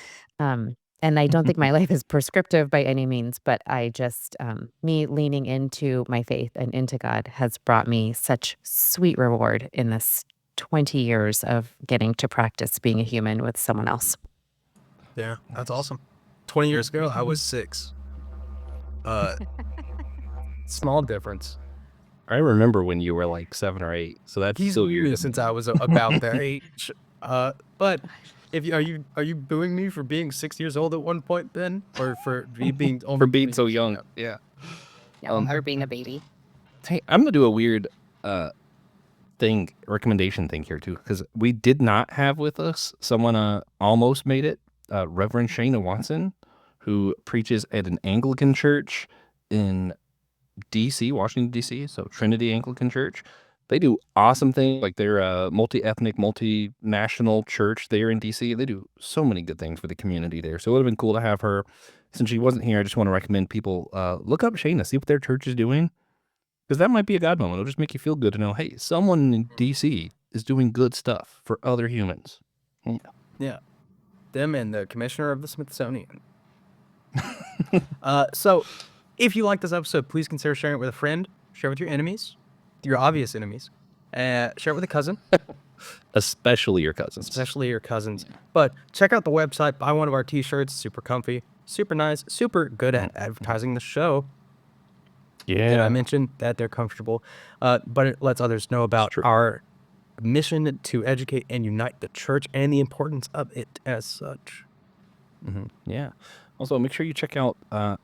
D: And I don't think my life is prescriptive by any means, but I just, me leaning into my faith and into God has brought me such sweet reward in this 20 years of getting to practice being a human with someone else.
A: Yeah, that's awesome. 20 years ago, I was 6. Small difference.
C: I remember when you were like 7 or 8, so that's
A: He's
C: still
A: knew
C: weird
A: me
C: to
A: since
C: me.
A: I was about their age. But if you are you booing me for being 6 years old at one point, Ben, or for me being only
C: For being
A: 20
C: so
A: years
C: young.
A: ago?
C: Yeah.
D: Or being a baby.
C: Hey, I'm gonna do a weird recommendation thing here too, because we did not have with us someone almost made it, Reverend Shana Watson, who preaches at an Anglican church in DC, Washington, DC, so Trinity Anglican Church. They do awesome things, like they're a multi-ethnic, multinational church there in DC. They do so many good things for the community there. So it would have been cool to have her. Since she wasn't here, I just want to recommend people look up Shana, see what their church is doing, because that might be a God moment. It'll just make you feel good to know, hey, someone in DC is doing good stuff for other humans. Yeah.
A: Yeah. Them and the commissioner of the Smithsonian. So if you like this episode, please consider sharing it with a friend, share it with your enemies, your obvious enemies, share it with a cousin,
C: Especially your cousins.
A: especially your cousins. But check out the website, buy one of our t-shirts, super comfy, super nice, super good at advertising the show. Did I
C: Yeah.
A: mention that they're comfortable? But it lets others know about
C: true.
A: our mission to educate and unite the church and the importance of it as such.
C: Yeah. Also, make sure you check out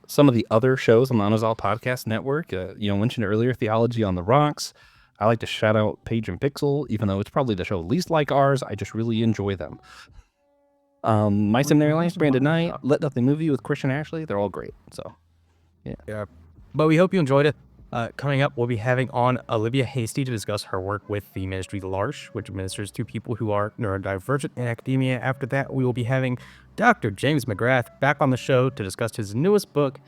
C: some of the other shows on the Unazal Podcast Network. Mentioned earlier, Theology on the Rocks. I like to shout out Page and Pixel, even though it's probably the show least like ours. I just really enjoy them. My Seminary Life, Brandon Knight, Let Nothing Move You with Christian Ashley. They're all great. So,
A: Yeah. But we hope you enjoyed it. Coming up, we'll be having on Olivia Hasty to discuss her work with the ministry L'Arche, which ministers to people who are neurodivergent in academia. After that, we will be having Dr. James McGrath back on the show to discuss his newest book,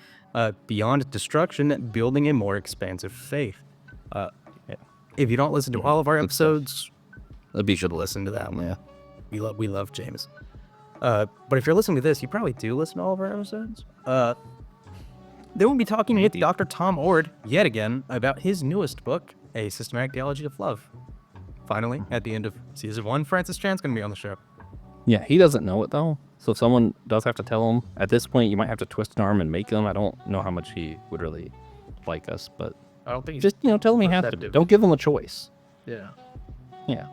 A: Beyond Destruction, Building a More Expansive Faith. If you don't listen to all of our episodes, be sure to listen to that one.
C: yeah.
A: We love James. But if you're listening to this, you probably do listen to all of our episodes. Then we'll be talking with Dr. Tom Ord yet again about his newest book, A Systematic Theology of Love. Finally, at the end of season 1, Francis Chan's going to be on the show.
C: Yeah, he doesn't know it, though. So if someone does have to tell him, at this point, you might have to twist an arm and make him. I don't know how much he would really like us, but
A: I don't think
C: just, tell him he has to. Don't give him a choice.
A: Yeah.
C: Yeah.